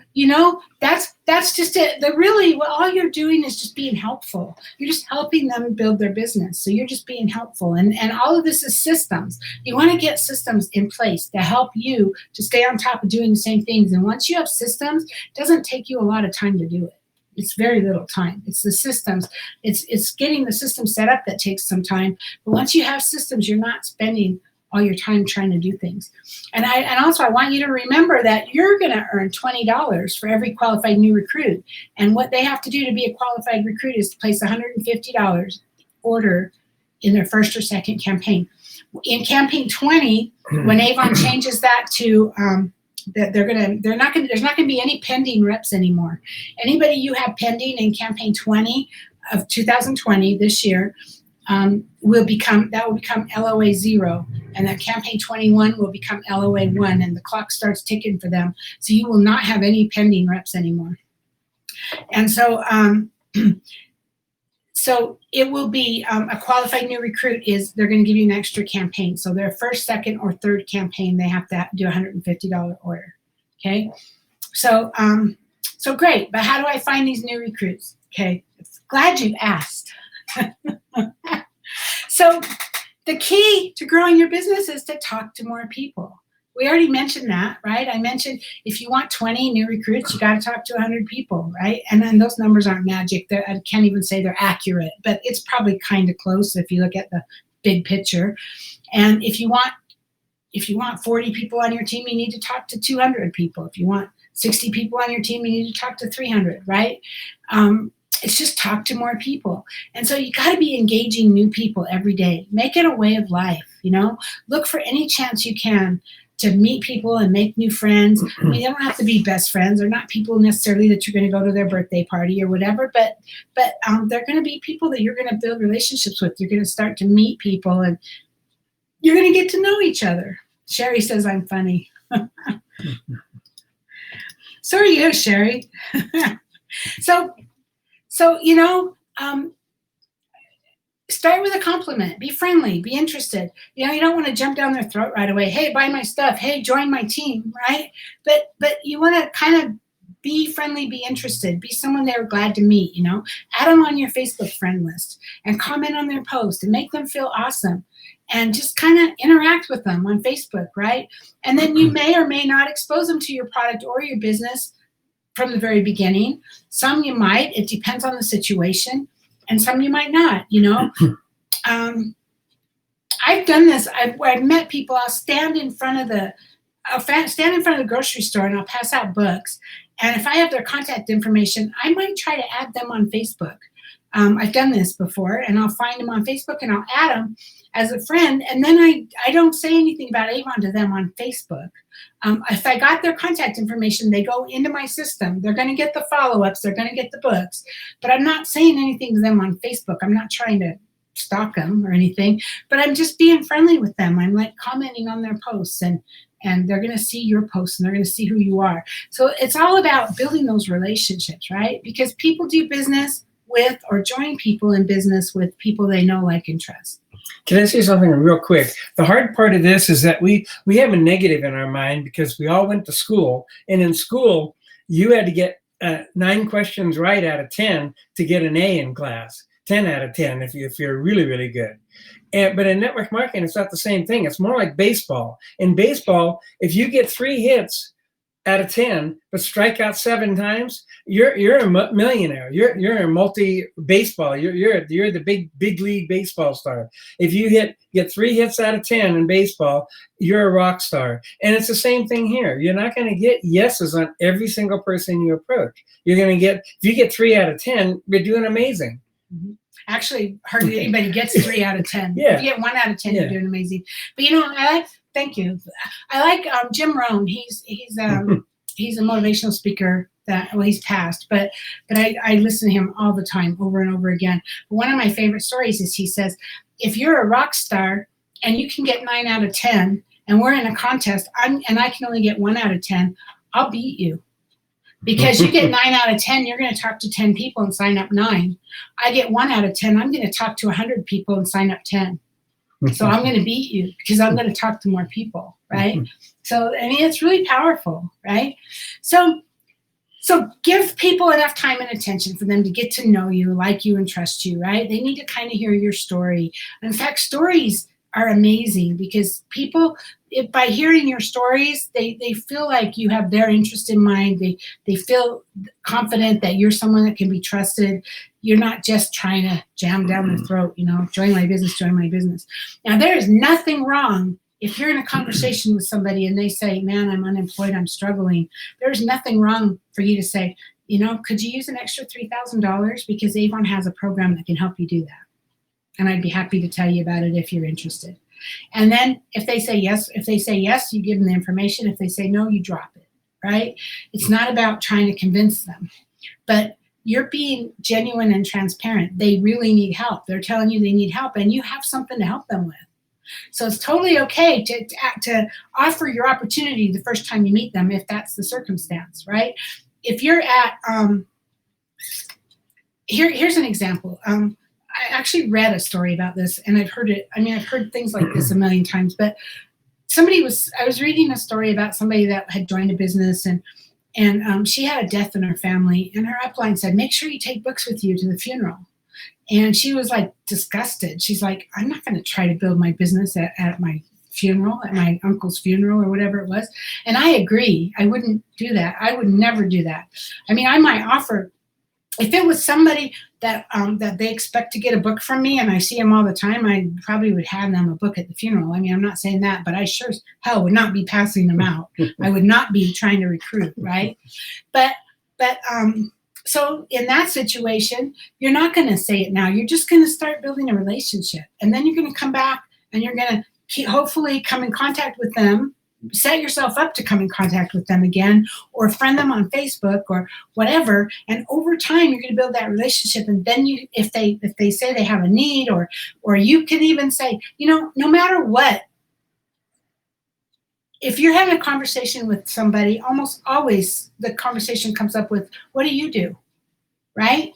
A: that's just it. All you're doing is just being helpful. You're just helping them build their business. So you're just being helpful. And all of this is systems. You want to get systems in place to help you to stay on top of doing the same things. And once you have systems, it doesn't take you a lot of time to do it. It's very little time. It's the systems. It's getting the system set up that takes some time. But once you have systems, you're not spending all your time trying to do things. And also I want you to remember that you're going to earn $20 for every qualified new recruit. And what they have to do to be a qualified recruit is to place $150 order in their first or second campaign. In campaign 20, when Avon changes that to there's not going to be any pending reps anymore. Anybody you have pending in campaign 20 of 2020 this year will become LOA 0, and that campaign 21 will become LOA 1, and the clock starts ticking for them. So you will not have any pending reps anymore. And so so it will be a qualified new recruit they're going to give you an extra campaign. So their first, second, or third campaign, they have to do a $150 order. Okay, so great. But how do I find these new recruits? Okay, glad you asked. So the key to growing your business is to talk to more people. We already mentioned that, right? I mentioned if you want 20 new recruits, you got to talk to 100 people, right? And then those numbers aren't magic. I can't even say they're accurate, but it's probably kind of close if you look at the big picture. And if you want 40 people on your team, you need to talk to 200 people. If you want 60 people on your team, you need to talk to 300, right? It's just talk to more people. And so you got to be engaging new people every day. Make it a way of life, Look for any chance you can to meet people and make new friends. I mean, they don't have to be best friends. They're not people necessarily that you're going to go to their birthday party or whatever, but they're going to be people that you're going to build relationships with. You're going to start to meet people, and you're going to get to know each other. Sherry says I'm funny. So are you, Sherry. So start with a compliment. Be friendly. Be interested. You don't want to jump down their throat right away. Hey, buy my stuff. Hey, join my team, right? But you want to kind of be friendly, be interested, be someone they're glad to meet, Add them on your Facebook friend list and comment on their post and make them feel awesome. And just kind of interact with them on Facebook, right? And then you may or may not expose them to your product or your business from the very beginning. Some you might. It depends on the situation. And some you might not, I've done this. I've met people. I'll stand in front of the grocery store and I'll pass out books. And if I have their contact information, I might try to add them on Facebook. I've done this before, and I'll find them on Facebook and I'll add them as a friend. And then I don't say anything about Avon to them on Facebook. If I got their contact information, they go into my system. They're going to get the follow-ups. They're going to get the books. But I'm not saying anything to them on Facebook. I'm not trying to stalk them or anything. But I'm just being friendly with them. I'm like commenting on their posts, and they're going to see your posts, and they're going to see who you are. So it's all about building those relationships, right? Because people do business with or join people in business with people they know, like, and trust.
B: Can I say something real quick? The hard part of this is that we have a negative in our mind because we all went to school, and in school you had to get 9 questions right out of 10 to get an A in class. 10 out of 10 if you're really, really good. But in network marketing, it's not the same thing. It's more like baseball. In baseball, if you get 3 hits out of 10, but strike out 7 times, you're a millionaire. You're a multi baseball. You're the big league baseball star. If you get 3 hits out of 10 in baseball, you're a rock star. And it's the same thing here. You're not going to get yeses on every single person you approach. You're going to get, if you get 3 out of 10, you're doing amazing.
A: Mm-hmm. Actually, hardly anybody gets 3 out of 10.
B: Yeah.
A: If you get 1 out of 10, you're doing amazing. But thank you. I like Jim Rohn. He's a motivational speaker he's passed, but I listen to him all the time, over and over again. But one of my favorite stories is he says, if you're a rock star and you can get 9 out of 10, and we're in a contest, and I can only get 1 out of 10, I'll beat you. Because you get 9 out of 10, you're going to talk to 10 people and sign up 9. I get 1 out of 10, I'm going to talk to 100 people and sign up 10. So I'm going to beat you because I'm going to talk to more people, right? So, I mean, it's really powerful, right? So So give people enough time and attention for them to get to know you, like you, and trust you, right? They need to kind of hear your story. In fact, stories are amazing because people, by hearing your stories, they feel like you have their interest in mind. They feel confident that you're someone that can be trusted. You're not just trying to jam down their throat, join my business, join my business. Now, there is nothing wrong if you're in a conversation with somebody and they say, man, I'm unemployed, I'm struggling. There's nothing wrong for you to say, could you use an extra $3,000? Because Avon has a program that can help you do that. And I'd be happy to tell you about it if you're interested. And then if they say yes, you give them the information. If they say no, you drop it, right? It's not about trying to convince them, but you're being genuine and transparent. They really need help. They're telling you they need help, and you have something to help them with. So it's totally okay to offer your opportunity the first time you meet them, if that's the circumstance, right? If you're at, here's an example. I actually read a story about this, and I've heard things like this a million times, but I was reading a story about somebody that had joined a business, and she had a death in her family, and her upline said, make sure you take books with you to the funeral. And she was like disgusted. She's like, I'm not going to try to build my business at my funeral, at my uncle's funeral or whatever it was. And I agree. I wouldn't do that. I would never do that. I mean, I might offer, if it was somebody that they expect to get a book from me and I see them all the time, I probably would hand them a book at the funeral. I mean, I'm not saying that, but I sure as hell would not be passing them out. I would not be trying to recruit, right? But so in that situation, you're not going to say it now. You're just going to start building a relationship. And then you're going to come back and you're going to hopefully come in contact with them, set yourself up to come in contact with them again, or friend them on Facebook or whatever. And over time, you're going to build that relationship. And then if they say they have a need, or you can even say, no matter what, if you're having a conversation with somebody, almost always the conversation comes up with, what do you do? Right?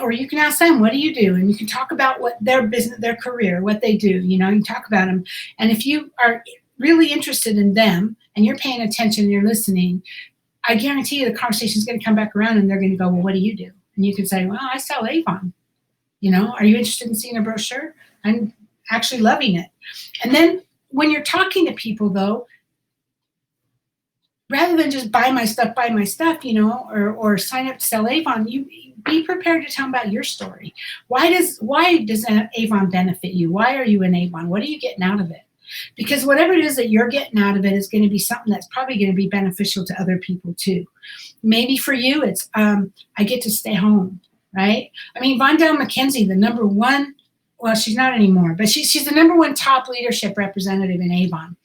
A: Or you can ask them, what do you do? And you can talk about what their business, their career, what they do, you can talk about them. And if you are really interested in them and you're paying attention, you're listening, I guarantee you the conversation is going to come back around and they're going to go, well, what do you do? And you can say, well, I sell Avon. Are you interested in seeing a brochure? I'm actually loving it. And then when you're talking to people, though, rather than just buy my stuff, or sign up to sell Avon, you be prepared to tell them about your story. Why does Avon benefit you? Why are you in Avon? What are you getting out of it? Because whatever it is that you're getting out of it is going to be something that's probably going to be beneficial to other people too. Maybe for you, it's I get to stay home, right? I mean, Vondell McKenzie, the number one, well, she's not anymore, but she's the number one top leadership representative in Avon.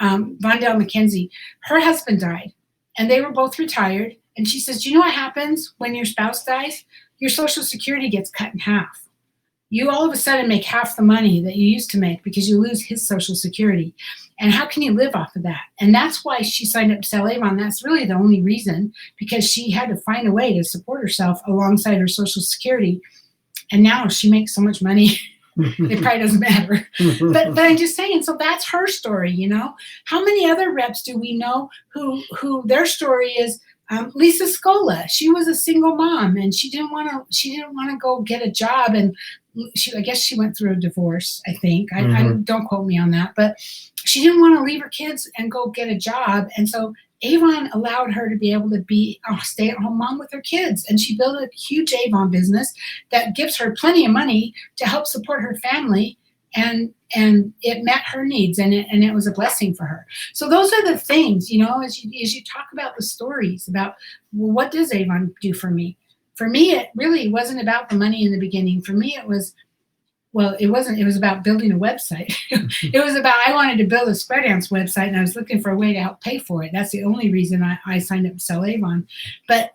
A: Vondell McKenzie, her husband died, and they were both retired. And she says, do you know what happens when your spouse dies? Your Social Security gets cut in half. You all of a sudden make half the money that you used to make because you lose his Social Security. And how can you live off of that? And that's why she signed up to sell Avon. That's really the only reason, because she had to find a way to support herself alongside her Social Security. And now she makes so much money. It probably doesn't matter. But I'm just saying, so that's her story, How many other reps do we know who their story is? Lisa Scola, she was a single mom and she didn't want to go get a job, and I guess she went through a divorce, I think. I don't quote me on that, but she didn't want to leave her kids and go get a job. And so Avon allowed her to be able to be a stay-at-home mom with her kids. And she built a huge Avon business that gives her plenty of money to help support her family. And it met her needs, and it was a blessing for her. So those are the things, as you talk about the stories about, well, what does Avon do for me? For me, it really wasn't about the money in the beginning. For me, it was about building a website. It was about, I wanted to build a square dance website, and I was looking for a way to help pay for it. That's the only reason I signed up to sell Avon. But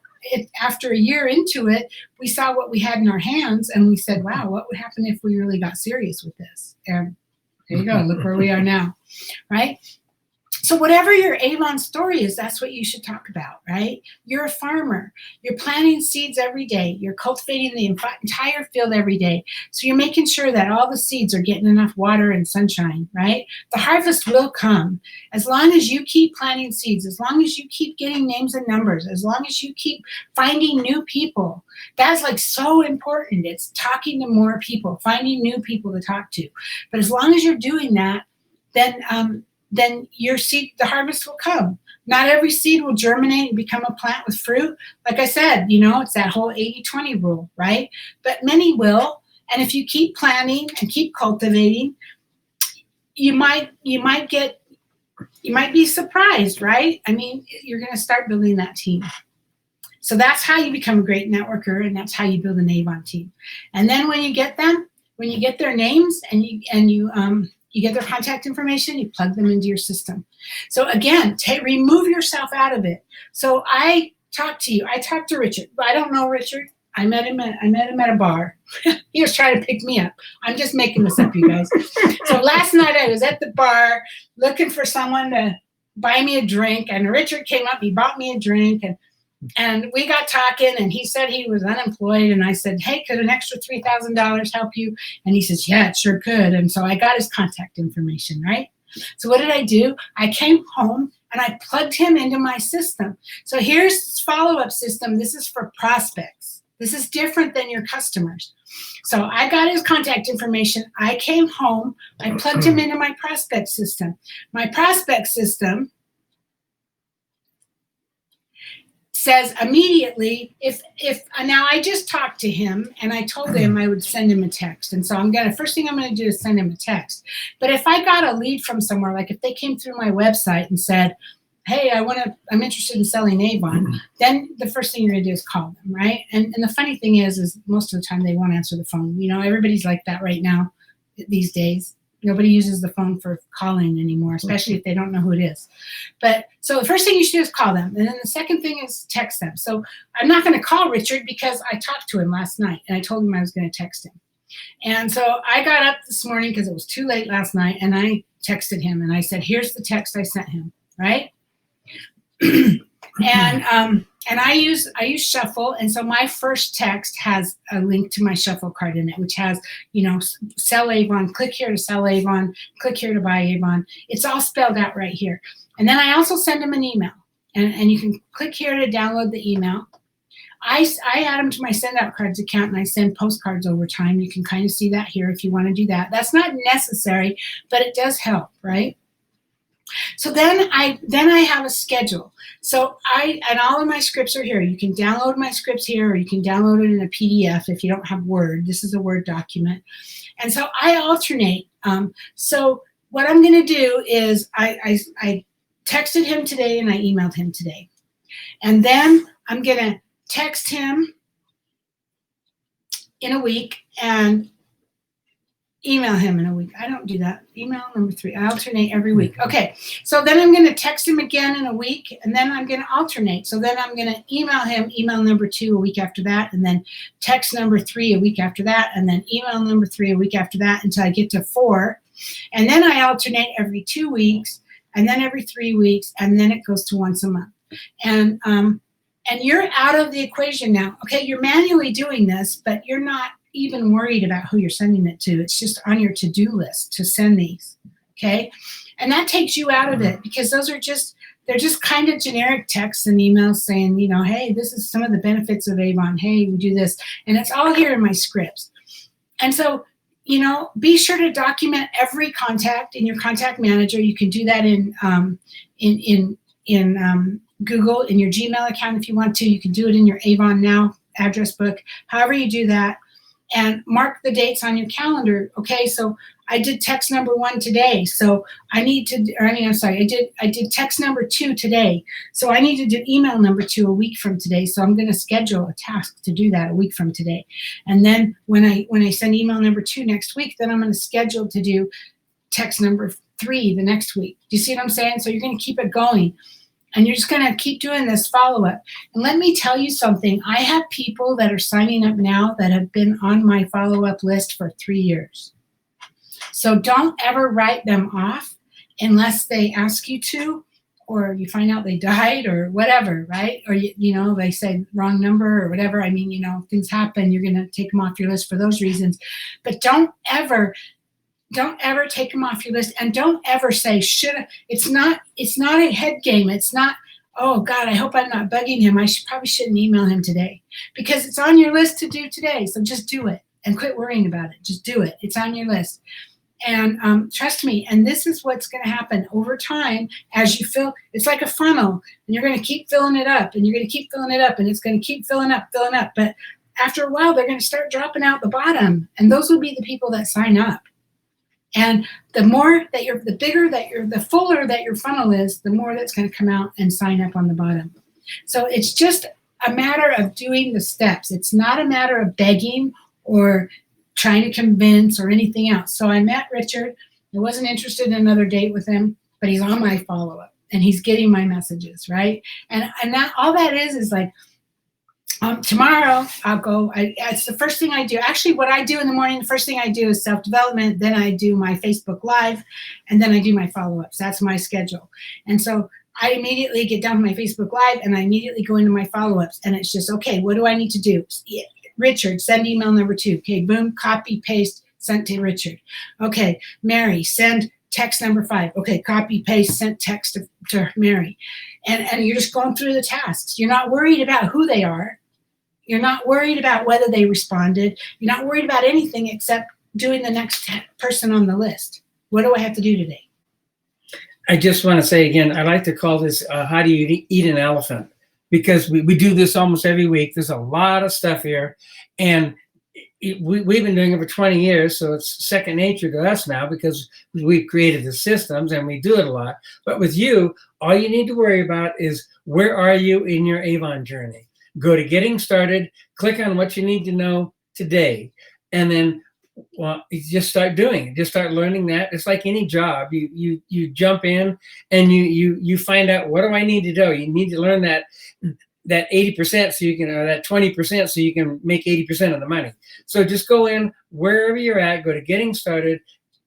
A: after a year into it, we saw what we had in our hands, and we said, wow, what would happen if we really got serious with this? And there you go. Look where we are now, right? So whatever your Avon story is, that's what you should talk about, right? You're a farmer. You're planting seeds every day. You're cultivating the entire field every day. So you're making sure that all the seeds are getting enough water and sunshine, right? The harvest will come as long as you keep planting seeds, as long as you keep getting names and numbers, as long as you keep finding new people. That's like so important. It's talking to more people, finding new people to talk to. But as long as you're doing that, then your seed, the harvest will come. Not every seed will germinate and become a plant with fruit. Like I said, it's that whole 80-20 rule, right? But many will. And if you keep planting and keep cultivating, you might be surprised, right? I mean, you're going to start building that team. So that's how you become a great networker, and that's how you build an Avon team. And then when you get their names and you get their contact information, you plug them into your system. So again, remove yourself out of it. So I talked to you. I talked to Richard. I don't know Richard. I met him at a bar. He was trying to pick me up. I'm just making this up, you guys. So last night I was at the bar looking for someone to buy me a drink, and Richard came up. He bought me a drink, and we got talking, and he said he was unemployed, and I said, hey, could an extra $3,000 help you? And he says, yeah, it sure could. And so I got his contact information, right? So what did I do? I came home and I plugged him into my system. So here's this follow-up system. This is for prospects. This is different than your customers. So I got his contact information. I came home. I plugged him into my prospect system. My prospect system says immediately, if now I just talked to him and I told him I would send him a text. And so first thing I'm going to do is send him a text. But if I got a lead from somewhere, like if they came through my website and said, hey, I'm interested in selling Avon, then the first thing you're going to do is call them, right? And the funny thing is most of the time they won't answer the phone. Everybody's like that right now these days. Nobody uses the phone for calling anymore, especially if they don't know who it is. But so the first thing you should do is call them. And then the second thing is text them. So I'm not going to call Richard because I talked to him last night and I told him I was going to text him. And so I got up this morning because it was too late last night, and I texted him and I said, here's the text I sent him, right? And I use Shuffle, and so my first text has a link to my Shuffle card in it, which has, sell Avon, click here to sell Avon, click here to buy Avon. It's all spelled out right here. And then I also send them an email, and you can click here to download the email. I add them to my send out cards account, and I send postcards over time. You can kind of see that here if you want to do that. That's not necessary, but it does help, right? So then I have a schedule. So and all of my scripts are here. You can download my scripts here, or you can download it in a PDF if you don't have Word. This is a Word document. And so I alternate. So what I'm going to do is I texted him today and I emailed him today. And then I'm going to text him in a week and email him in a week. I don't do that. Email number 3. I alternate every week. Okay. So then I'm going to text him again in a week, and then I'm going to alternate. So then I'm going to email him email number 2 a week after that, and then text number 3 a week after that, and then email number 3 a week after that until I get to 4. And then I alternate every 2 weeks, and then every 3 weeks, and then it goes to once a month. And you're out of the equation now. Okay, you're manually doing this, but you're not even worried about who you're sending it to. It's just on your to-do list to send these, okay? And that takes you out of it, because they're just kind of generic texts and emails saying, hey, this is some of the benefits of Avon. Hey, we do this. And it's all here in my scripts. And so, be sure to document every contact in your contact manager. You can do that in Google, in your Gmail account if you want to. You can do it in your Avon Now address book, however you do that. And mark the dates on your calendar. Okay, so I did text number 1 today. So I did text number 2 today. So I need to do email number 2 a week from today. So I'm going to schedule a task to do that a week from today. And then when I send email number 2 next week, then I'm going to schedule to do text number 3 the next week. Do you see what I'm saying? So you're going to keep it going. And you're just going to keep doing this follow-up. And let me tell you something. I have people that are signing up now that have been on my follow-up list for 3 years. So don't ever write them off. unless they ask you to, or you find out they died or whatever, right? Or, they say wrong number or whatever. I mean, things happen. You're going to take them off your list for those reasons. But don't ever take them off your list, and don't ever say, it's not a head game. It's not, oh God, I hope I'm not bugging him. Probably shouldn't email him today, because it's on your list to do today. So just do it and quit worrying about it. Just do it. It's on your list. And trust me, and this is what's going to happen over time as you fill. It's like a funnel, and you're going to keep filling it up, and you're going to keep filling it up, and it's going to keep filling up. But after a while, they're going to start dropping out the bottom, and those will be the people that sign up. And the fuller that your funnel is, the more that's going to come out and sign up on the bottom. So it's just a matter of doing the steps. It's not a matter of begging or trying to convince or anything else. So I met Richard. I wasn't interested in another date with him, but he's on my follow-up and he's getting my messages, right? And that all that is like, tomorrow I'll go. It's the first thing I do. Actually, what I do in the morning, the first thing I do is self-development. Then I do my Facebook Live, and then I do my follow-ups. That's my schedule. And so I immediately get done with my Facebook Live, and I immediately go into my follow-ups. And it's just, okay, what do I need to do? Richard, send email number 2. Okay, boom, copy, paste, sent to Richard. Okay, Mary, send text number 5. Okay, copy, paste, sent text to Mary. And you're just going through the tasks. You're not worried about who they are. You're not worried about whether they responded. You're not worried about anything except doing the next person on the list. What do I have to do today?
B: I just want to say again, I like to call this how do you eat an elephant? Because we do this almost every week. There's a lot of stuff here. And we've been doing it for 20 years, so it's second nature to us now because we've created the systems and we do it a lot. But with you, all you need to worry about is where are you in your Avon journey? Go to Getting Started, click on what you need to know today, and then you just start doing it. Just start learning that. It's like any job. You jump in and you find out, what do I need to do? You need to learn that 80% so you can, or that 20% so you can make 80% of the money. So just go in wherever you're at, go to Getting Started,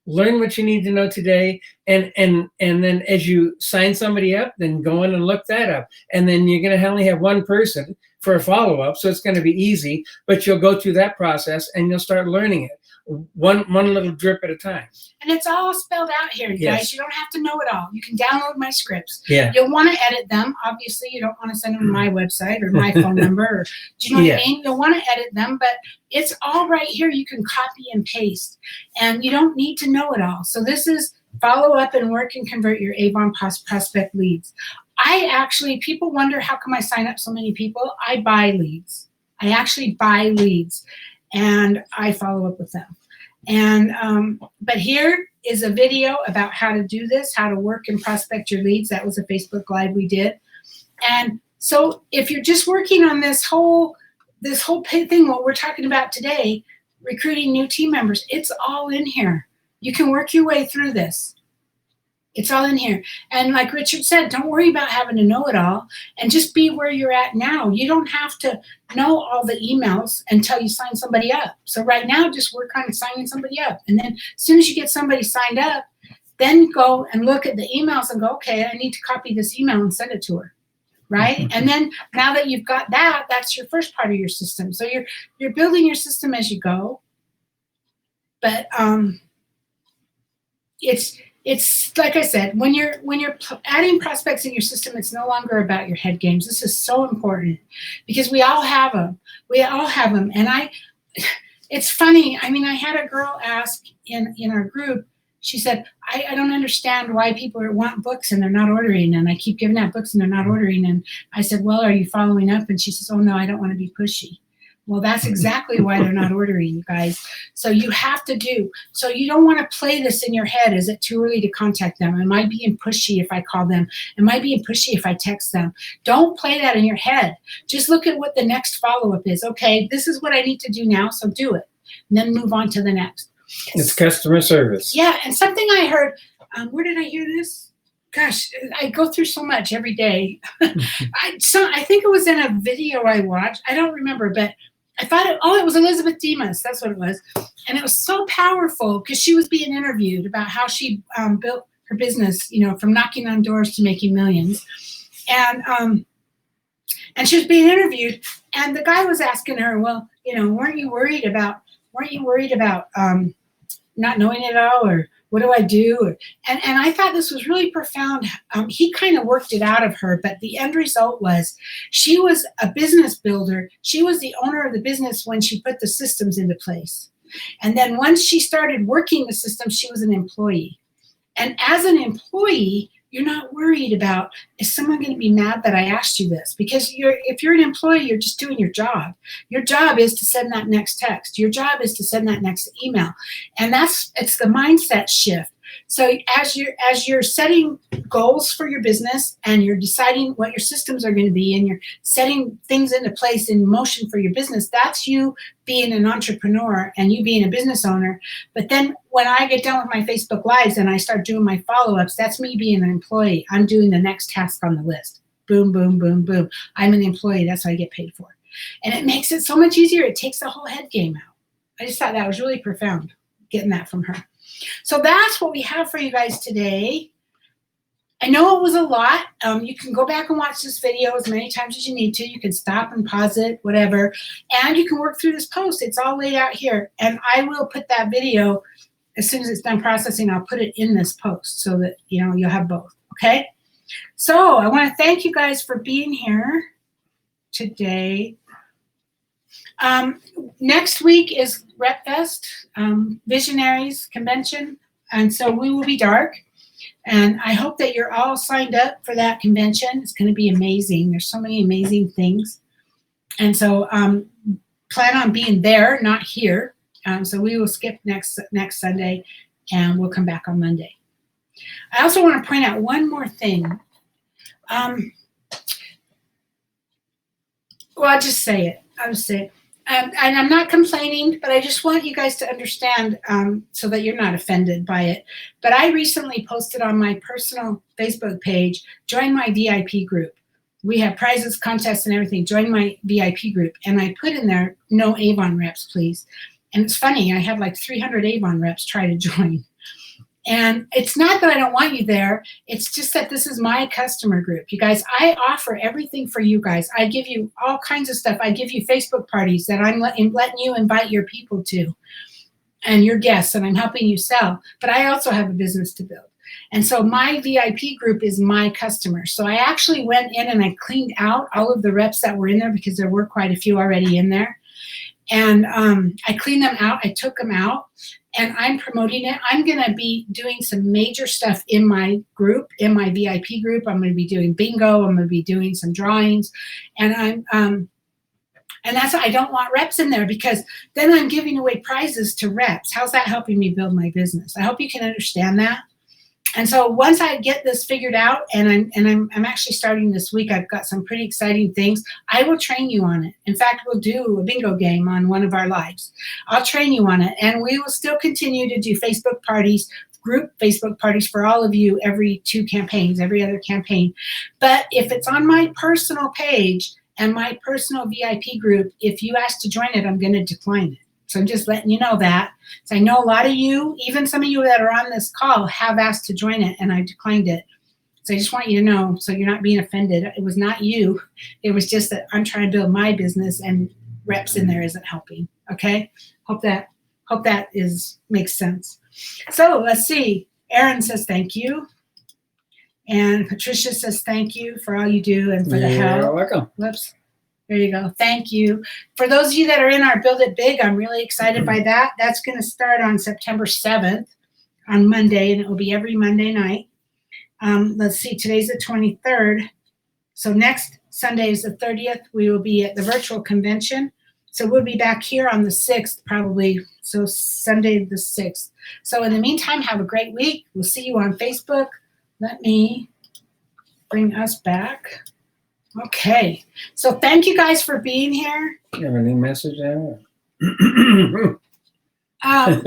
B: learn what you need to know today, and then as you sign somebody up, then go in and look that up. And then you're going to only have one person for a follow-up, so it's going to be easy, but you'll go through that process and you'll start learning it one little drip at a time. And
A: it's all spelled out here, you guys. You don't have to know it all. You can download my scripts.
B: Yeah.
A: You'll want to edit them. Obviously, you don't want to send them to my website or my phone number. Or, do you know what I mean? You'll want to edit them, but it's all right here. You can copy and paste, and you don't need to know it all. So this is follow up and work and convert your Avon prospect leads. People wonder, how come I sign up so many people? I buy leads. I actually buy leads, and I follow up with them. And but here is a video about how to do this, how to work and prospect your leads. That was a Facebook Live we did. And so if you're just working on this whole thing, what we're talking about today, recruiting new team members, it's all in here. You can work your way through this. It's all in here. And like Richard said, don't worry about having to know it all, and just be where you're at now. You don't have to know all the emails until you sign somebody up. So right now, just work on signing somebody up. And then as soon as you get somebody signed up, then go and look at the emails and go, okay, I need to copy this email and send it to her. Right? And then now that you've got that, that's your first part of your system. So you're building your system as you go. But it's like I said, when you're adding prospects in your system, it's no longer about your head games. This is so important because we all have them. And it's funny. I mean, I had a girl ask in our group. She said, I don't understand why people want books and they're not ordering. And I keep giving out books and they're not ordering. And I said, well, are you following up? And she says, oh no, I don't want to be pushy. Well, that's exactly why they're not ordering, you guys. So you have to do. So you don't want to play this in your head. Is it too early to contact them? Am I being pushy if I call them? Am I being pushy if I text them? Don't play that in your head. Just look at what the next follow-up is. Okay, this is what I need to do now, so do it. And then move on to the next.
B: It's customer service.
A: Yeah, and something I heard, where did I hear this? Gosh, I go through so much every day. I think it was in a video I watched. I don't remember, but I thought it was Elizabeth Demas. That's what it was. And it was so powerful because she was being interviewed about how she built her business, from knocking on doors to making millions. And she was being interviewed, and the guy was asking her, well, weren't you worried about not knowing it all, or what do I do? And I thought this was really profound. He kind of worked it out of her, but the end result was she was a business builder. She was the owner of the business when she put the systems into place. And then once she started working the system, she was an employee. And as an employee, you're not worried about, is someone going to be mad that I asked you this? Because if you're an employee, you're just doing your job. Your job is to send that next text. Your job is to send that next email. And it's the mindset shift. So as you're setting goals for your business, and you're deciding what your systems are going to be, and you're setting things into place in motion for your business, that's you being an entrepreneur and you being a business owner. But then when I get done with my Facebook Lives and I start doing my follow-ups, that's me being an employee. I'm doing the next task on the list. Boom, boom, boom, boom. I'm an employee. That's what I get paid for. And it makes it so much easier. It takes the whole head game out. I just thought that was really profound, getting that from her. So that's what we have for you guys today. I know it was a lot. You can go back and watch this video as many times as you need to. You can stop and pause it, whatever. And you can work through this post. It's all laid out here. And I will put that video, as soon as it's done processing, I'll put it in this post so that you'll have both. Okay? So I want to thank you guys for being here today. Next week is RepFest, Visionaries Convention, and so we will be dark. And I hope that you're all signed up for that convention. It's going to be amazing. There's so many amazing things. And so plan on being there, not here. So we will skip next Sunday, and we'll come back on Monday. I also want to point out one more thing. Well, I'll just say it. And I'm not complaining, but I just want you guys to understand so that you're not offended by it. But I recently posted on my personal Facebook page, join my VIP group. We have prizes, contests, and everything. Join my VIP group. And I put in there, no Avon reps, please. And it's funny, I had like 300 Avon reps try to join. And it's not that I don't want you there. It's just that this is my customer group. You guys, I offer everything for you guys. I give you all kinds of stuff. I give you Facebook parties that I'm letting you invite your people to, and your guests, and I'm helping you sell. But I also have a business to build. And so my VIP group is my customers. So I actually went in and I cleaned out all of the reps that were in there, because there were quite a few already in there. And I cleaned them out. I took them out. And I'm promoting it. I'm going to be doing some major stuff in my group, in my VIP group. I'm going to be doing bingo. I'm going to be doing some drawings. And and that's why I don't want reps in there, because then I'm giving away prizes to reps. How's that helping me build my business? I hope you can understand that. And so once I get this figured out, and I'm actually starting this week, I've got some pretty exciting things. I will train you on it. In fact, we'll do a bingo game on one of our lives. I'll train you on it, and we will still continue to do Facebook parties, group Facebook parties for all of you every 2 campaigns, every other campaign. But if it's on my personal page and my personal VIP group, if you ask to join it, I'm going to decline it. So I'm just letting you know that. So I know a lot of you, even some of you that are on this call, have asked to join it, and I declined it. So I just want you to know, so you're not being offended. It was not you. It was just that I'm trying to build my business, and reps in there isn't helping. Okay? Hope that makes sense. So let's see. Erin says thank you. And Patricia says thank you for all you do and for the help.
B: You're welcome.
A: Whoops. There you go. Thank you. For those of you that are in our Build It Big, I'm really excited by that. That's going to start on September 7th on Monday, and it will be every Monday night. Let's see, today's the 23rd. So next Sunday is the 30th. We will be at the virtual convention. So we'll be back here on the 6th probably. So Sunday the 6th. So in the meantime, have a great week. We'll see you on Facebook. Let me bring us back. Okay, so thank you guys for being here.
B: You have any message there?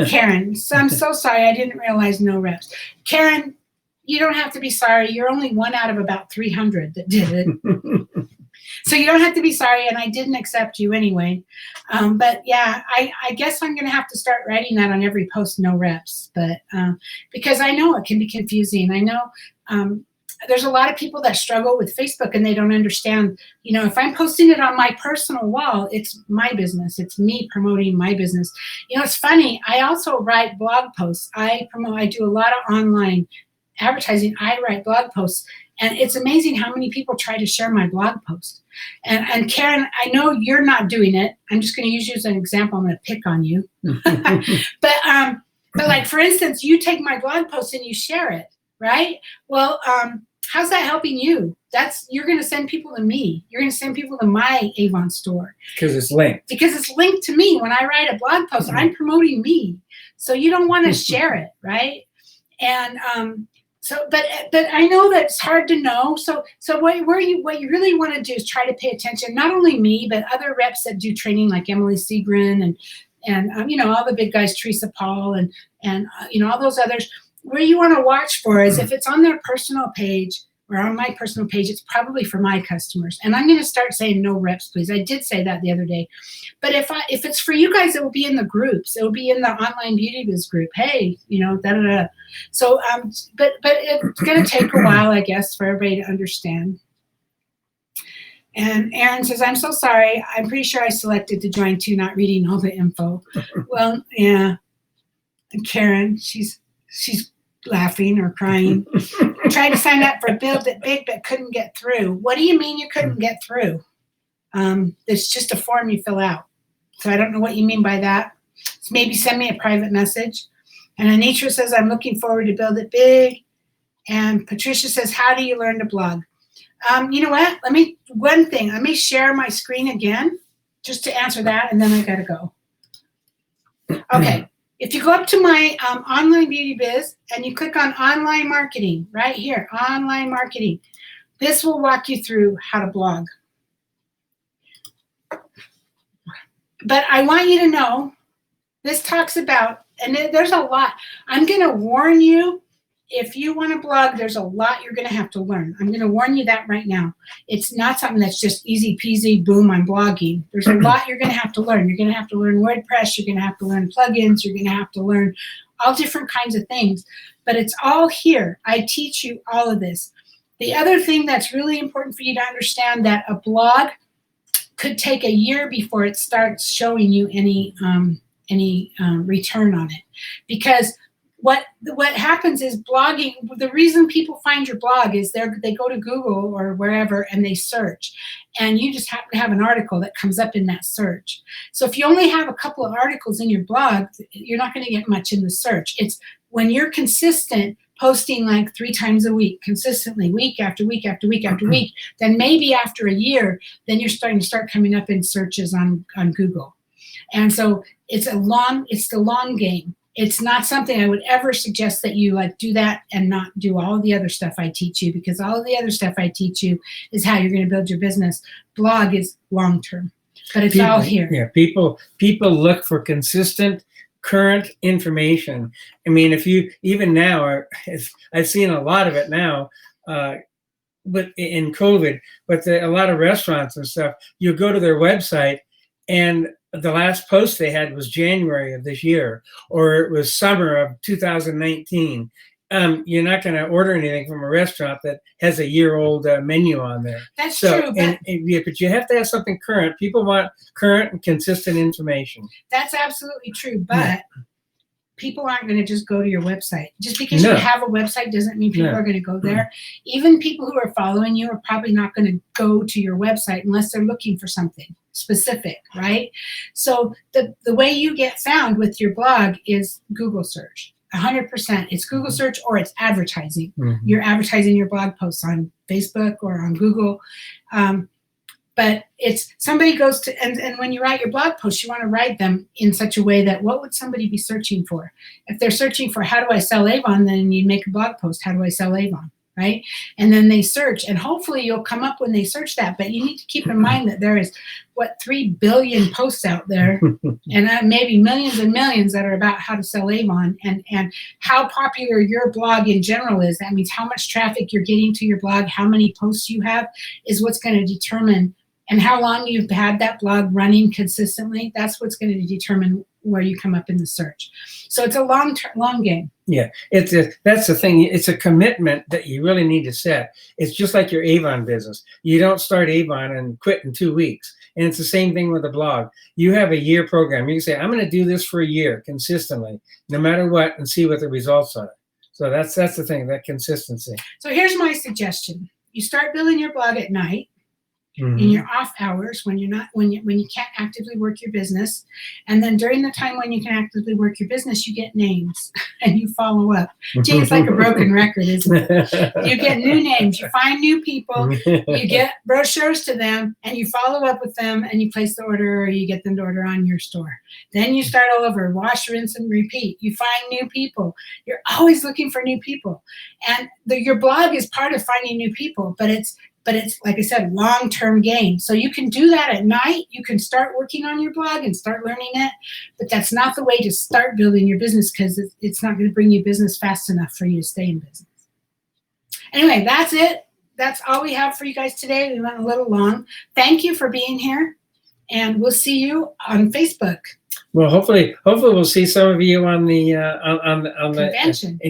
A: Karen, so I'm so sorry. I didn't realize no reps. Karen, you don't have to be sorry. You're only one out of about 300 that did it. So you don't have to be sorry, and I didn't accept you anyway. But yeah, I guess I'm going to have to start writing that on every post, no reps. But because I know it can be confusing. I know there's a lot of people that struggle with Facebook and they don't understand, if I'm posting it on my personal wall, it's my business. It's me promoting my business. It's funny. I also write blog posts. I do a lot of online advertising. I write blog posts, and it's amazing how many people try to share my blog post. And Karen, I know you're not doing it. I'm just going to use you as an example. I'm going to pick on you. But like, for instance, you take my blog post and you share it, right? Well, how's that helping you? You're going to send people to me. You're going to send people to my Avon store.
B: Because it's linked.
A: Because it's linked to me. When I write a blog post, I'm promoting me. So you don't want to share it, right? And but I know that it's hard to know. So what you really want to do is try to pay attention. Not only me, but other reps that do training, like Emily Seagren and all the big guys, Teresa Paul and all those others. Where you want to watch for is if it's on their personal page or on my personal page, it's probably for my customers. And I'm going to start saying no reps, please. I did say that the other day. But if it's for you guys, it will be in the groups. It will be in the online beauty biz group. Hey, da-da-da. So, but it's going to take a while, I guess, for everybody to understand. And Aaron says, I'm so sorry. I'm pretty sure I selected to join too, not reading all the info. Well, yeah. And Karen, she's laughing or crying. I tried to sign up for Build It Big, but couldn't get through. What do you mean you couldn't get through? It's just a form you fill out. So I don't know what you mean by that. So maybe send me a private message. And Anitra says, I'm looking forward to Build It Big. And Patricia says, how do you learn to blog? You know what? Let me share my screen again just to answer that, and then I gotta go. Okay. If you go up to my online beauty biz and you click on online marketing right here, online marketing, this will walk you through how to blog. But I want you to know this talks about, and there's a lot. I'm going to warn you, if you want to blog, there's a lot you're going to have to learn. I'm going to warn you that right now. It's not something that's just easy peasy, boom, I'm blogging. There's a lot you're going to have to learn. You're going to have to learn WordPress. You're going to have to learn plugins. You're going to have to learn all different kinds of things. But it's all here. I teach you all of this. The other thing that's really important for you to understand, that a blog could take a year before it starts showing you any return on it. Because what happens is blogging, the reason people find your blog is they go to Google or wherever and they search, and you just happen to have an article that comes up in that search. So if you only have a couple of articles in your blog, you're not going to get much in the search. It's when you're consistent, posting like 3 times a week, consistently, week after week after week after week, then maybe after a year, then you're starting to start coming up in searches on Google. And so it's the long game. It's not something I would ever suggest that you do that and not do all the other stuff I teach you, because all of the other stuff I teach you is how you're going to build your business. Blog is long term, but it's all here.
B: Yeah, people look for consistent, current information. I mean, even now, I've seen a lot of it now, but in COVID, but a lot of restaurants and stuff, you go to their website and the last post they had was January of this year, or it was summer of 2019. You're not going to order anything from a restaurant that has a year-old menu on there.
A: That's true.
B: But you have to have something current. People want current and consistent information.
A: That's absolutely true, but people aren't going to just go to your website. Just because you have a website doesn't mean people are going to go there. Even people who are following you are probably not going to go to your website unless they're looking for something specific, right? So the way you get found with your blog is Google search. 100%. It's Google search or it's advertising. Mm-hmm. You're advertising your blog posts on Facebook or on Google. But it's somebody goes to, and when you write your blog posts, you want to write them in such a way that what would somebody be searching for? If they're searching for how do I sell Avon, then you make a blog post, how do I sell Avon? right? And then they search, and hopefully you'll come up when they search that. But you need to keep in mind that there is, 3 billion posts out there, and maybe millions and millions that are about how to sell Avon, and how popular your blog in general is. That means how much traffic you're getting to your blog, how many posts you have is what's going to determine, and how long you've had that blog running consistently. That's what's going to determine where you come up in the search. So it's a long game.
B: Yeah, that's the thing. It's a commitment that you really need to set. It's just like your Avon business. You don't start Avon and quit in 2 weeks. And it's the same thing with a blog. You have a year program. You can say, I'm going to do this for a year consistently, no matter what, and see what the results are. So that's the thing, that consistency.
A: So here's my suggestion. You start building your blog at night. In your off hours, when you can't actively work your business, and then during the time when you can actively work your business, you get names and you follow up. Gee, it's like a broken record, isn't it? You get new names, you find new people, you get brochures to them, and you follow up with them, and you place the order, or you get them to order on your store. Then you start all over, wash, rinse, and repeat. You find new people. You're always looking for new people, and your blog is part of finding new people, but it's, like I said, long-term game. So you can do that at night. You can start working on your blog and start learning it, but that's not the way to start building your business, because it's not going to bring you business fast enough for you to stay in business. Anyway, that's it. That's all we have for you guys today. We went a little long. Thank you for being here, and we'll see you on Facebook.
B: Well, hopefully we'll see some of you on the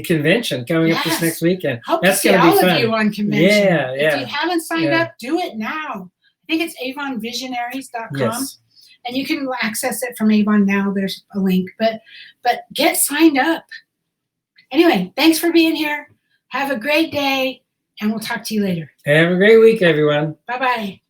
B: convention coming up this next weekend.
A: Hope
B: That's
A: to see
B: going to be
A: all
B: fun.
A: of you on convention.
B: Yeah.
A: If you haven't signed up, do it now. I think it's avonvisionaries.com.
B: Yes.
A: And you can access it from Avon now. There's a link, but get signed up. Anyway, thanks for being here. Have a great day, and we'll talk to you later.
B: Have a great week, everyone.
A: Bye-bye.